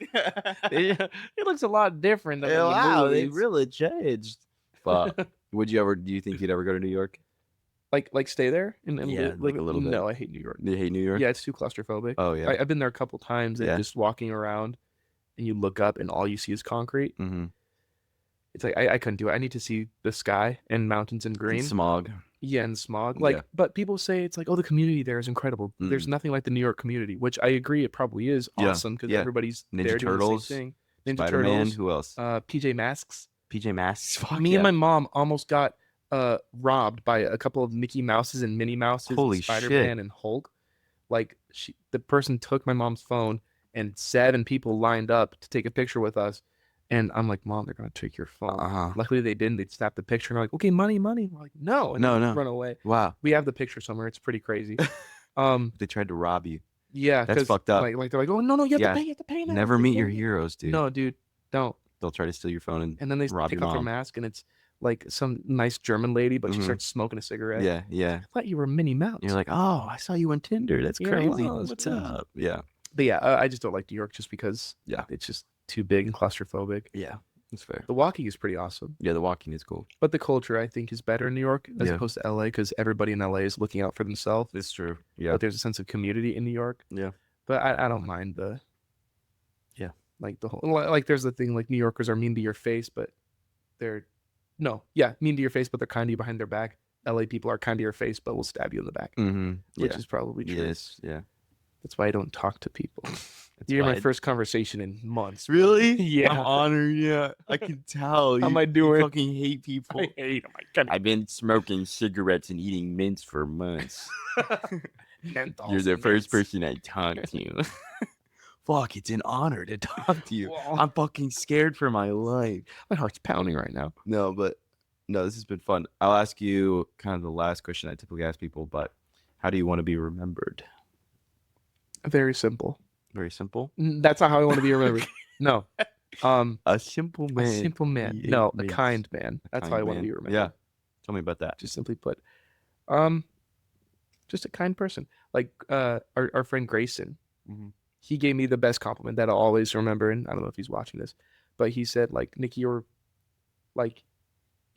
It looks a lot different than Wow, the they movies. really changed. But would you ever? Do you think you'd ever go to New York? like stay there and Yeah, live? like a little bit. No, I hate New York. Do you hate New York? Yeah, it's too claustrophobic. Oh yeah. I've been there a couple times and Yeah. just walking around and you look up and all you see is concrete. Mm-hmm. It's like I couldn't do it. I need to see the sky and mountains and green. Smog. Yeah, and smog. Like, Yeah. but people say it's like, oh, the community there is incredible. There's nothing like the New York community, which I agree it probably is Yeah, awesome because yeah. everybody's Ninja there Turtles, doing the same thing. Ninja Spider-Man. Turtles, Who else? PJ Masks. PJ Masks. Fuck Me yeah. and my mom almost got robbed by a couple of Mickey Mouses and Minnie Mouses, Holy Spider-Man shit. and Hulk. Like the person took my mom's phone and 7 people lined up to take a picture with us. And I'm like, Mom, they're gonna take your phone. Uh-huh. Luckily they didn't. They snapped the picture and they're like, okay, money. We're like, no, and No, then no. run away. Wow. We have the picture somewhere. It's pretty crazy. They tried to rob you. Yeah, That's 'cause, fucked up. Like they're like, oh no, you have Yeah. to pay now. Never It's like, meet no, your no. heroes, dude. No, dude, don't. They'll try to steal your phone And then they rob take your off their mom. mask and it's like some nice German lady, but she Mhm. starts smoking a cigarette. Yeah, yeah. I thought you were Minnie Mouse. You're like, oh, I saw you on Tinder. That's Yeah, crazy. wow, that's What's cool. up? Yeah, But yeah, I just don't like New York just because Yeah. it's just too big and claustrophobic. yeah. That's fair. The walking is pretty awesome, Yeah, the walking is cool. but the culture I think is better in New York as Yeah. opposed to LA because everybody in LA is looking out for themselves. It's true. Yeah. But there's a sense of community in New York. Yeah. But I don't mind the Yeah. like the whole like there's the thing like New Yorkers are mean to your face, but they're mean to your face, but they're kind to you behind their back. LA people are kind to your face, but will stab you in the back, Mm-hmm. which Yeah. is probably true. Yes. Yeah. That's why I don't talk to people. That's You're why my first conversation in months. Really? Yeah. I'm honored. Yeah, I can tell. How am you, I doing? You fucking hate people. I hate them. I can't. I've been smoking cigarettes and eating mints for months. Menthols You're the and first mints. person I talked to. Fuck, it's an honor to talk to you. Well, I'm fucking scared for my life. My heart's pounding right now. No, this has been fun. I'll ask you kind of the last question I typically ask people, but how do you want to be remembered? very simple. Very simple. That's not how I want to be remembered. No. A simple man. A simple man. He ate No, a mints. kind man. That's how I Kind want to man. be remembered. Yeah. Tell me about that. Just simply put. Just a kind person. Like our friend Grayson. Mhm. He gave me the best compliment that I'll always remember, and I don't know if he's watching this, but he said, like, Nicky, you're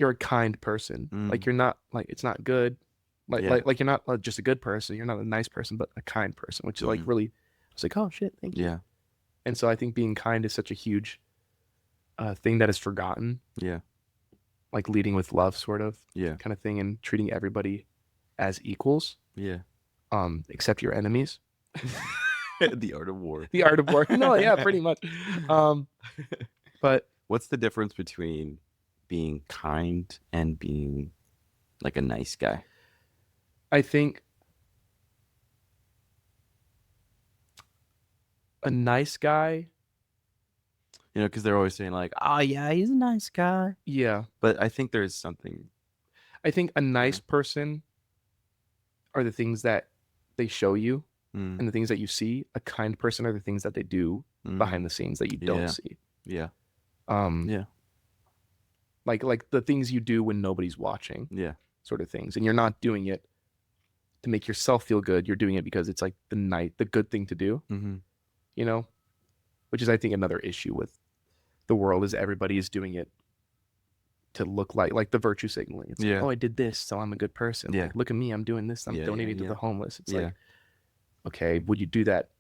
a kind person. Like, you're not, like, it's not good. Like, Yeah. like you're not just a good person. You're not a nice person, but a kind person, which is like really, I was like, oh shit, thank you. Yeah. And so I think being kind is such a huge thing that is forgotten. Yeah. Like leading with love, sort of. Yeah. Kind of thing, and treating everybody as equals. Yeah. Except your enemies. The art of war. The art of war. No, yeah, pretty much. But What's the difference between being kind and being like a nice guy? I think a nice guy. You know, because they're always saying like, "Oh yeah, he's a nice guy." Yeah. But I think there's something. I think a nice person are the things that they show you and the things that you see. A kind person are the things that they do behind the scenes that you don't see. Yeah. Yeah. Like the things you do when nobody's watching. Yeah. Sort of things. And you're not doing it to make yourself feel good. You're doing it because it's like the good thing to do. Mm-hmm. You know? Which is, I think, another issue with the world is everybody is doing it to look like the virtue signaling. It's like, oh, I did this, so I'm a good person. Yeah. Like, look at me, I'm doing this. I'm donating to the homeless. It's like, okay, would you do that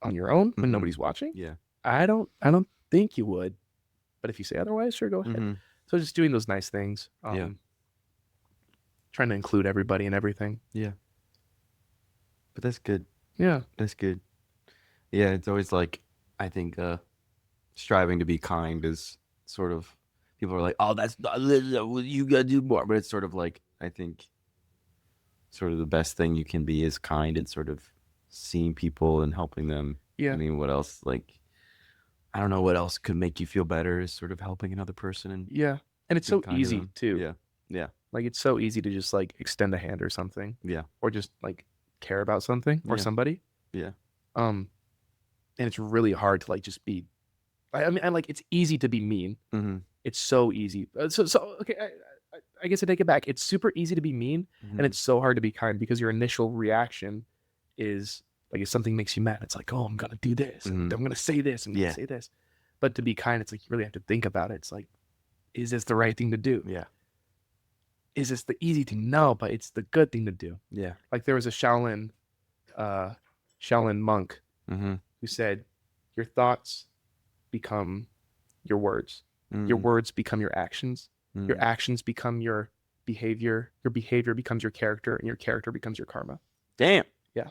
on your own when nobody's watching? Yeah. I don't think you would. But if you say otherwise, sure, go ahead. So just doing those nice things. Trying to include everybody and everything. Yeah. But that's good. Yeah. That's good. Yeah, it's always like, I think striving to be kind is sort of, people are like, oh, you gotta do more. But it's sort of like, I think sort of the best thing you can be is kind and sort of seeing people and helping them. Yeah. I mean, what else? Like, I don't know what else could make you feel better is sort of helping another person. And and it's so easy too. Yeah. Yeah. Like, it's so easy to just like extend a hand or something. Yeah. Or just like care about something or somebody. Yeah. And it's really hard to like just be. I mean, like, it's easy to be mean. It's so easy. So okay. I guess I take it back. It's super easy to be mean, and it's so hard to be kind because your initial reaction is like, if something makes you mad, it's like, oh, I'm gonna do this. I'm gonna say this. I'm gonna say this. But to be kind, it's like you really have to think about it. It's like, is this the right thing to do? Yeah. Is this the easy thing? No, but it's the good thing to do. Yeah. Like, there was a Shaolin monk who said, your thoughts become your words. Your words become your actions. Your actions become your behavior. Your behavior becomes your character, and your character becomes your karma. Damn. Yeah.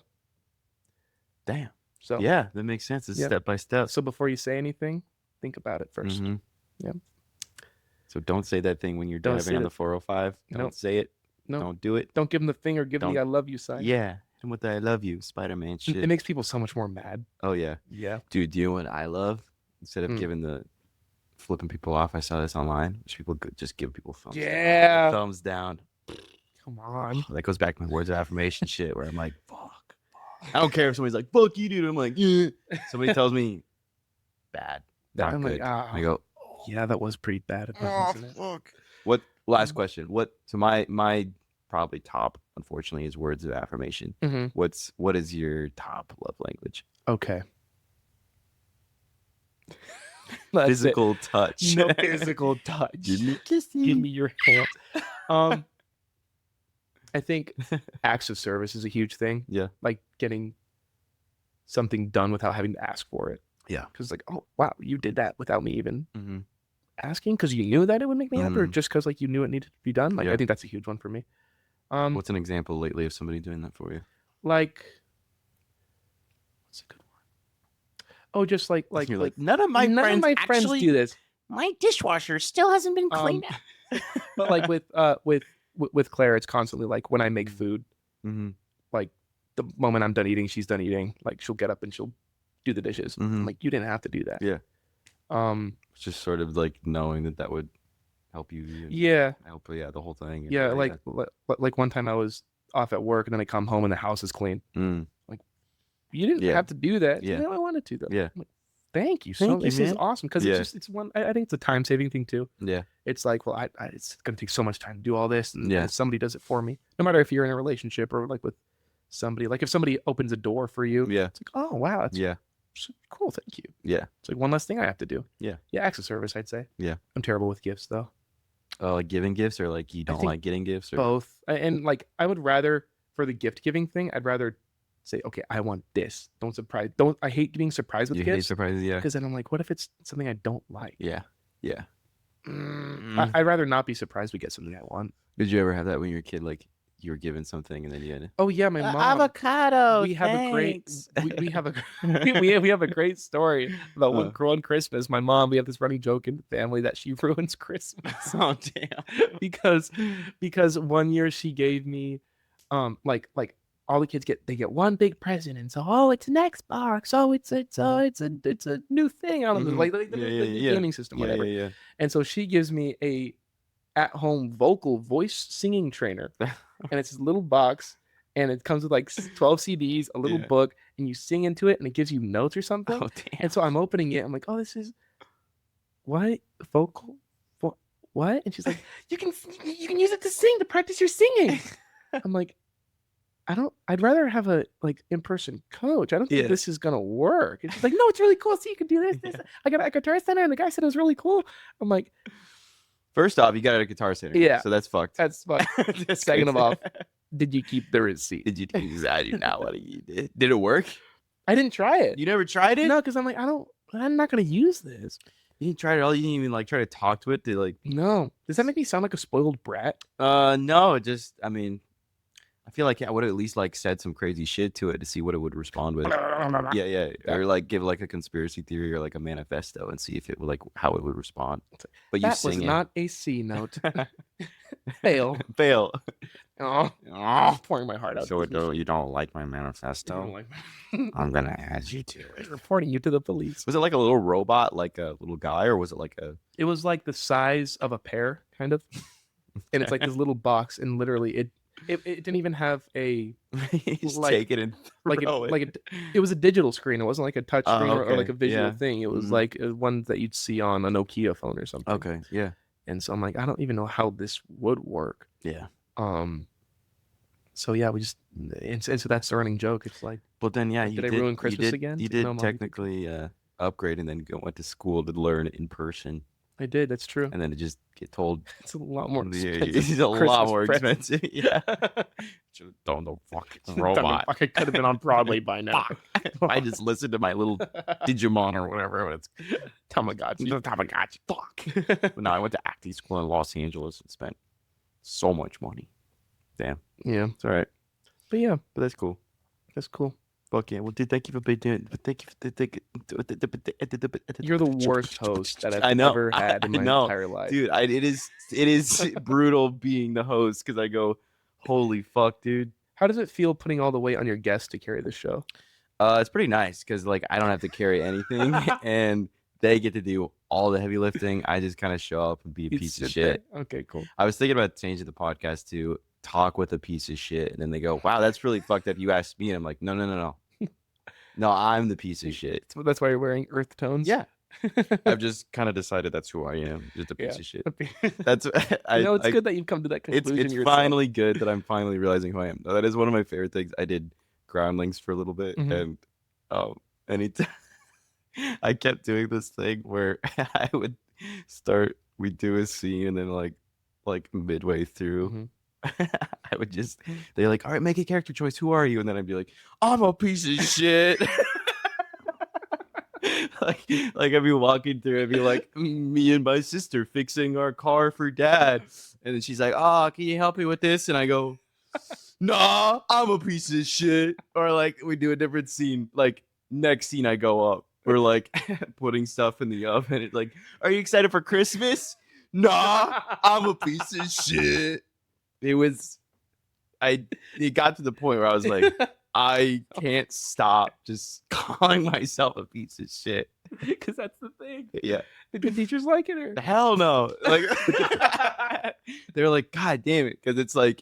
Damn. So yeah, that makes sense. It's step by step. So before you say anything, think about it first. Yeah. So don't say that thing when you're driving on the 405. Don't say it. No. Don't do it. Don't give them the finger. Give them the I love you sign. Yeah. And with the I love you, Spider-Man shit. It makes people so much more mad. Oh, yeah. Yeah. Dude, do you know what I love? Instead of giving the flipping people off, I saw this online. People just give people thumbs down. Thumbs down. Come on. That goes back to my words of affirmation shit where I'm like, fuck. I don't care if somebody's like, fuck you, dude. I'm like, yeah. Somebody tells me, bad. Not I'm good. like, I go, yeah, that was pretty bad. Fuck. What, last question. So my probably top, unfortunately, is words of affirmation. What is your top love language? Okay. Physical touch. No physical touch. Give me a kiss. Give me your hand. I think acts of service is a huge thing. Yeah. Like getting something done without having to ask for it. Yeah. Because like, oh wow, you did that without me even asking, because you knew that it would make me happy, or just because like you knew it needed to be done. Like, I think that's a huge one for me. What's an example lately of somebody doing that for you? Like Oh, just like You're like, none of my none friends of my friends actually do this. My dishwasher still hasn't been cleaned out. But like with Claire, it's constantly like when I make food, Mhm. like the moment I'm done eating, she's done eating. Like she'll get up and she'll do the dishes. I'm Mhm. like, you didn't have to do that. Yeah. It's just sort of like knowing that would help you. Yeah. Help. Yeah. The whole thing. Yeah. Like one time I was off at work and then I come home and the house is clean. Like, you didn't have to do that. Yeah. No, I wanted to though. Yeah. I'm like, thank you. Thank you, This is man. awesome because it's one. I think it's a time saving thing too. Yeah. It's like, well, it's gonna take so much time to do all this, and Yeah. if somebody does it for me, no matter if you're in a relationship or like with somebody, like if somebody opens a door for you, Yeah. it's like, oh wow, that's Yeah. cool, thank you. Yeah. It's like one less thing I have to do. Yeah. Yeah, acts of service, I'd say. Yeah. I'm terrible with gifts though. Oh, like giving gifts, or like you don't think like getting gifts, or Both, and like I would rather for the gift giving thing, I'd rather say, okay, I want this. I hate getting surprised with you hate gifts surprises. Yeah. because then I'm like, what if it's something I don't like? Yeah. Yeah. I'd rather not be surprised we get something I want. Did you ever have that when you were a kid? Like you were given something and then you had Oh yeah, my mom. Avocado. We have a great we have a we have a great story about one Christmas. My mom, we have this running joke in the family that she ruins Christmas. Oh damn. because one year she gave me like all the kids get one big present, and so it's an Xbox, it's a new thing. I don't know, like the gaming system, whatever. Yeah. And so she gives me a at-home vocal voice singing trainer, and it's this little box, and it comes with like 12 CDs, a little book, and you sing into it, and it gives you notes or something. Oh damn. And so I'm opening it, I'm like, oh, this is what vocal, what? And she's like, you can use it to sing, to practice your singing. I'm like, I'd rather have a like in-person coach. I don't think this is gonna work. And she's like, no, it's really cool. See, you can do this. I got a Guitar Center, and the guy said it was really cool. I'm like, first off, you got it at a Guitar Center. Yeah. So that's fucked. that's fine. Second of all, did you keep the receipt? Did you? I do not want to. Did it work? I didn't try it. You never tried it? No, because I'm like, I'm not gonna use this. You didn't try it at all. You didn't even like try to talk to it to like. No. Does that make me sound like a spoiled brat? No. It just, I mean, I feel like I would have at least like said some crazy shit to it to see what it would respond with. Yeah. Or like give like a conspiracy theory or like a manifesto and see if it would like how it would respond. But you That sing was it. not a C note. Fail. Fail. Oh, pouring my heart out. So you don't like my I don't manifesto? like I'm gonna add you to it. reporting you to the police. Was it like a little robot, like a little guy, or was it like a? It was like the size of a pear, kind of, and it's like this little box, and literally it didn't even have a Just like- take it and like throw it was a digital screen. It wasn't like a touch Oh, screen or okay. like a visual Yeah. thing. It was Mhm. like one that you'd see on a Nokia phone or something. Okay. Yeah. And so I'm like, I don't even know how this would work. Yeah. So yeah, we just and so that's the running joke. It's like, But then yeah, Did I ruin Christmas again? You No, did Mom, you technically upgrade and then went to school to learn in person, I did. That's true. and then it just get told It's a lot more Yeah, expensive. it's a lot Christmas more present. expensive. Yeah. Don't know fucking Fucking robot. fuck, it could have been on Broadway by now. I just listened to my little Digimon or whatever it's Tamagotchi. The Tamagotchi. Fuck. But no, I went to acting school in Los Angeles and spent so much money. Damn. Yeah, It's all right. but yeah, But that's cool. that's cool. Fuck yeah. Well, dude, thank you for being doing. Thank you for. You're the worst host that I've I know, ever had in I my know. entire life. Dude, it is brutal being the host because I go, holy fuck, dude. How does it feel putting all the weight on your guests to carry the show? It's pretty nice because like I don't have to carry anything and they get to do all the heavy lifting. I just kind of show up and be a You piece of sit shit. there. Okay, cool. I was thinking about changing the podcast to talk with a piece of shit, and then they go, "Wow, that's really fucked up." You asked me, and I'm like, "No, no, I'm the piece of shit." That's why you're wearing earth tones. Yeah, I've just kind of decided that's who I am, just a piece Yeah. of shit. you That's know, it's good that you've come to that conclusion. It's yourself. finally good that I'm finally realizing who I am. That is one of my favorite things. I did groundlings for a little bit, Mhm. and anytime I kept doing this thing where I would we'd do a scene, and then like midway through, Mhm. I would just they're like, "All right, make a character choice. Who are you?" And then I'd be like, "I'm a piece of shit." like I'd be walking through, I'd be like, "Me and my sister fixing our car for dad," and then she's like, "Oh, can you help me with this?" And I go, "Nah, I'm a piece of shit." Or like we do a different scene. Like next scene, I go up we're like putting stuff in the oven. It's like, are you excited for Christmas? Nah, I'm a piece of shit. It was, it got to the point where I was like, I can't stop just calling myself a piece of shit. Because that's the thing. Yeah. Did the teachers like it? Or? Hell no. Like, they're like, God damn it. Because it's like,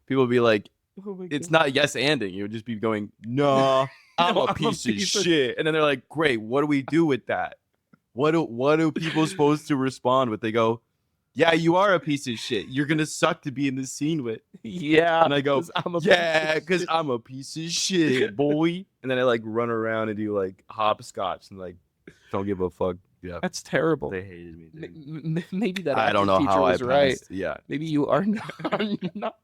people be like, Oh my it's God. not yes anding. You would just be going, nah, I'm No, a piece of shit. And then they're like, great, what do we do with that? What do people supposed to respond with? They go, yeah, you are a piece of shit. You're gonna suck to be in this scene with. Yeah. And I go, 'cause I'm a yeah, piece of because shit. I'm a piece of shit, boy. And then I like run around and do like hopscotch and like don't give a fuck. Yeah, That's terrible. they hated me. Dude. Maybe that I don't know acting teacher how I was passed. right. Yeah, Maybe you are not.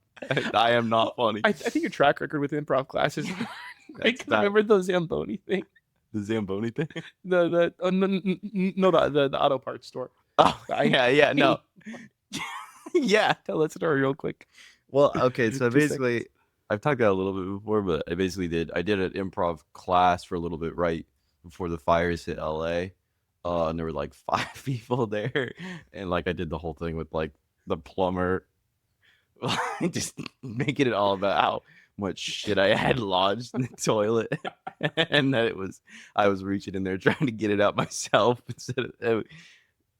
I am not funny. I think your track record with improv classes. That's Like, not- remember the Zamboni thing? The Zamboni thing. The auto parts store. Oh, I- yeah, no. Yeah. Tell that story real quick. Well, okay, so 2 basically, I've talked about it a little bit before, but I did an improv class for a little bit right before the fires hit LA. And there were like 5 people there. And like I did the whole thing with like the plumber, just making it all about how much shit I had lodged in the toilet. And that I was reaching in there trying to get it out myself instead of.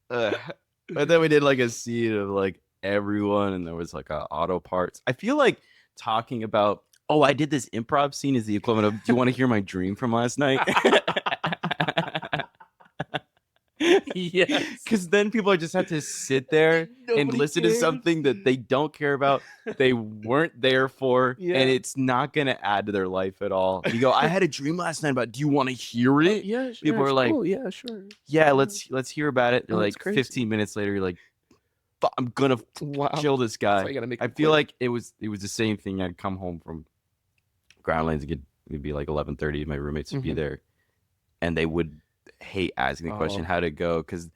But then we did like a scene of like everyone, and there was like auto parts. I feel like talking about, oh, I did this improv scene is the equivalent of, do you want to hear my dream from last night? Yes. Because then people just have to sit there and Nobody listen to cares. something that they don't care about, they weren't there for, Yeah. and it's not going to add to their life at all. You go, I had a dream last night about, do you want to hear it? Yeah, sure. People are like, oh, yeah, sure. Yeah, let's hear about it. They're Oh, like it's crazy. 15 minutes later, you're like, I'm gonna Wow. kill this guy. So you gotta make I him feel quit. like it was the same thing. I'd come home from Groundlands and it'd be like 11:30. My roommates would be Mhm. there, and they would hate asking the question Oh. how to go, because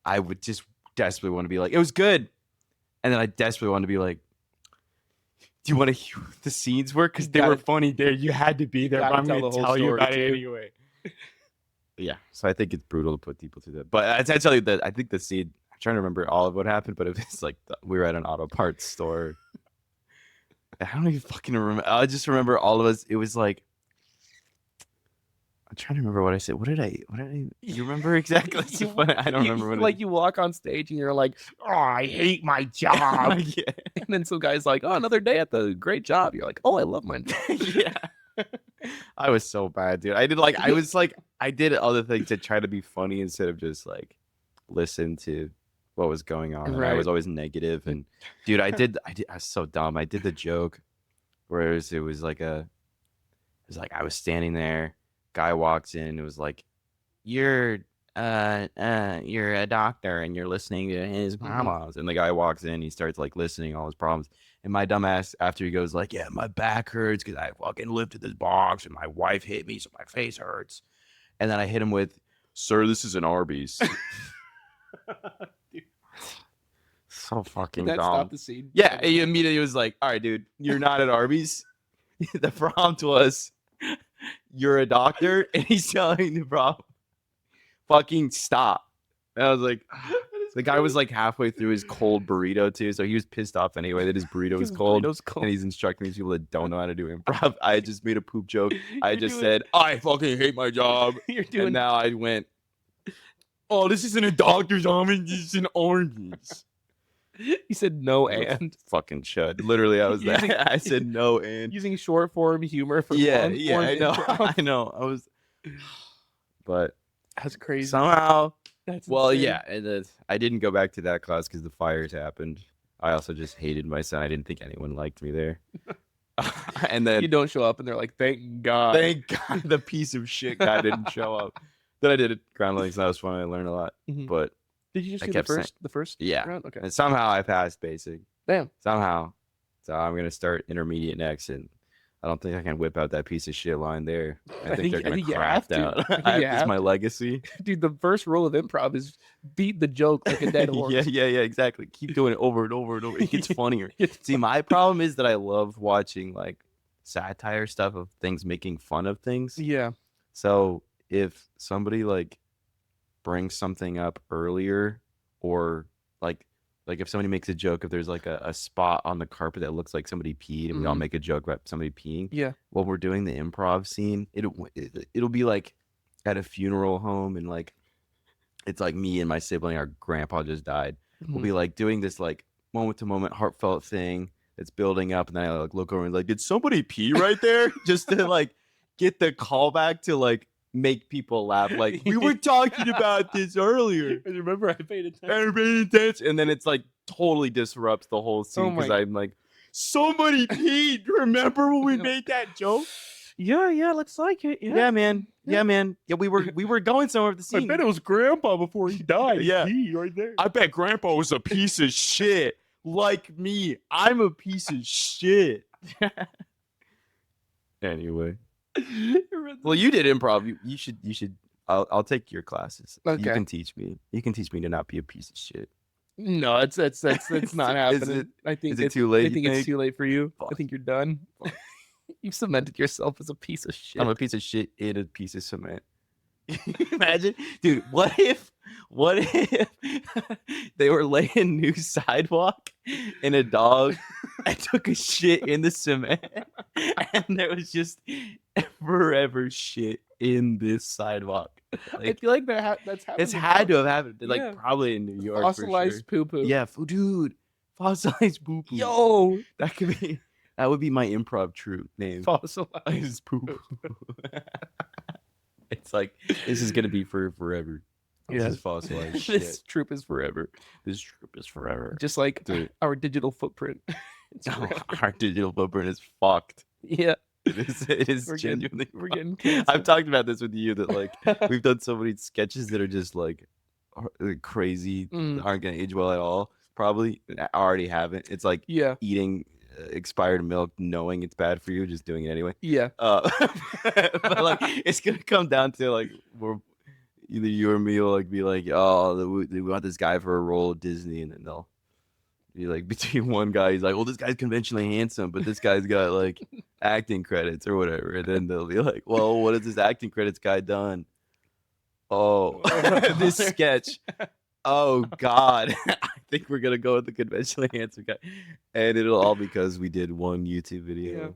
I would just desperately want to be like, it was good, and then I desperately want to be like, do you want to hear what the scenes were? Because they were Gotta- funny there. You had to be there, but gotta I'm tell going the to whole tell you story, about it too. anyway. Yeah, so I think it's brutal to put people through that. But I tell you that I think the scene, I'm trying to remember all of what happened, but it was like we were at an auto parts store. I don't even fucking remember. I just remember all of us. It was like, I'm trying to remember what I said. What did I? You remember exactly? That's so funny. I don't remember what Like you walk on stage and you're like, oh, I hate my job. yeah. And then some guy's like, oh, another day at the great job. You're like, oh, I love my job. Yeah. I was so bad, dude. I did other things to try to be funny instead of just like listen to what was going on. And I was Right. always negative. And dude, I was so dumb. I did the joke where it was like I was standing there, guy walks in, it was like, you're a doctor and you're listening to his problems. And the guy walks in, he starts like listening to all his problems. And my dumbass, after he goes like, yeah, my back hurts because I fucking lifted this box and my wife hit me, so my face hurts. And then I hit him with, sir, this is an Arby's. So fucking That dumb. stopped the scene. Yeah, he immediately was like, all right, dude, you're not at Arby's. The prompt was, you're a doctor, and he's telling the prompt, fucking stop. And I was like, the guy was like halfway through his cold burrito too, so he was pissed off anyway that his burrito was cold. And he's instructing these people that don't know how to do improv. I just made a poop joke. I You're just doing- said, I fucking hate my job. You're doing And now I went, oh, this isn't a doctor's army, this is an Arby's. He said no Little and fucking chud. Literally, I was Using- that. I said no and. using short form humor for Yeah, long yeah, form I know. improv. I know. I was, but That's crazy. somehow, That's well, insane. yeah, and I didn't go back to that class because the fires happened. I also just hated myself. I didn't think anyone liked me there. And then You don't show up and they're like, thank God. thank God the piece of shit guy didn't show up. Then I did it ground legs. That was fun. I learned a lot. Mhm. But Did you just I do the kept saying- first yeah, round? Okay. and somehow I passed basic. Damn. Somehow, so I'm gonna start intermediate next, and I don't think I can whip out that piece of shit line there. I think they're gonna you craft have to. out. I think you It's have my to. legacy. Dude, the first rule of improv is beat the joke like a dead horse. yeah, exactly. Keep doing it over and over and over. It gets funnier. It's See, my problem is that I love watching like satire stuff of things making fun of things. Yeah. So if somebody like brings something up earlier, or like if somebody makes a joke, if there's like a spot on the carpet that looks like somebody peed, and we all make a joke about somebody peeing. Yeah. While we're doing the improv scene, it'll be like at a funeral home, and like it's like me and my sibling, our grandpa just died. We'll be like doing this like moment to moment heartfelt thing that's building up, and then I like look over and like, did somebody pee right there? Just to like get the callback to like make people laugh. Like, we were talking about this earlier. I remember I paid attention. Everybody dance, and then it's like totally disrupts the whole scene because I'm like, somebody peed. Remember when we made that joke? Yeah, looks like it. Yeah, man. Yeah, man. Yeah, we were going somewhere with the scene. I bet it was Grandpa before he died. Yeah. He peed right there. I bet Grandpa was a piece of shit. Like me. I'm a piece of shit. Anyway. Well, you did improv. You should. I'll take your classes. Okay. You can teach me. You can teach me to not be a piece of shit. No, it's not happening. I think is it too late? I think you it's too late for you. Fuck. I think you're done. You've cemented yourself as a piece of shit. I'm a piece of shit in a piece of cement. Imagine, dude. What if they were laying new sidewalk and a dog and took a shit in the cement, and there was just forever shit in this sidewalk. I feel like that's happened. It's had to have happened. Yeah. Like probably in New York. Fossilized for sure. poo poo. Yeah, dude. Fossilized poo poo. Yo, that would be my improv troupe name. fossilized poo poo. It's like, this is gonna be for forever. This is fossilized shit. This troop is forever. This troop is forever. Just like Dude. our digital footprint. It's Oh, forever. our digital footprint is fucked. Yeah. It is We're genuinely We're fucked. getting canceled. I've talked about this with you, that like we've done so many sketches that are just like crazy, aren't gonna age well at all. Probably I already haven't. It's like Yeah. eating expired milk, knowing it's bad for you, just doing it anyway. Yeah. But like it's gonna come down to like, we're either you or me will like be like, oh, we want this guy for a role at Disney, and then they'll be like, between one guy, he's like, well, this guy's conventionally handsome, but this guy's got like acting credits or whatever, and then they'll be like, well, what has this acting credits guy done? Oh, this sketch. Oh God, I think we're gonna go with the conventionally handsome guy, and it'll all because we did one YouTube video.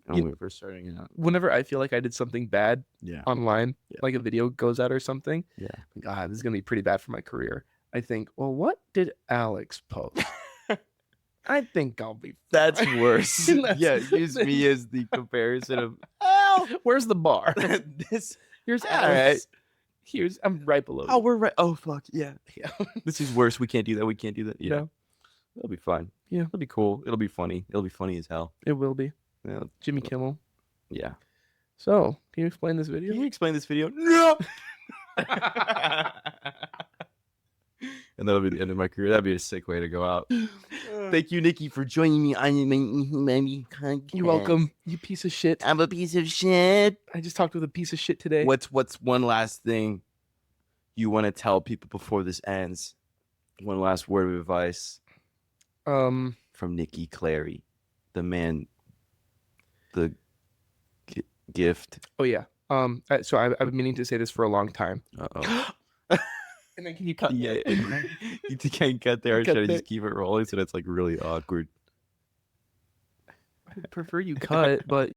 When we were first starting out. Whenever I feel like I did something bad Yeah. online, Yeah. like a video goes out or something, Yeah. God, this is gonna be pretty bad for my career. I think, well, what did Alex post? I think I'll be. That's fine. worse. That's- Yeah, use me as the comparison of, Where's the bar? this. Here's All Alex. Here's I'm right below. Oh, you. we're right. Oh, fuck. Yeah. Yeah. This is worse. We can't do that. We can't do that. Yeah. No. It'll be fun. Yeah. It'll be cool. It'll be funny. It'll be funny as hell. It will be. Yeah. Jimmy Kimmel. Yeah. So, can you explain this video? Can you explain this video? No. And that'll be the end of my career. That'd be a sick way to go out. Thank you, Nikki, for joining me on my podcast. You're welcome, you piece of shit. I'm a piece of shit. I just talked with a piece of shit today. What's one last thing you want to tell people before this ends? One last word of advice from Nicky Clary, the man, the gift. Oh yeah. So I've been meaning to say this for a long time. Uh-oh. And then can you cut? Yeah. You can't cut there. Cut Should I there. just keep it rolling so that's like really awkward? I prefer you cut, but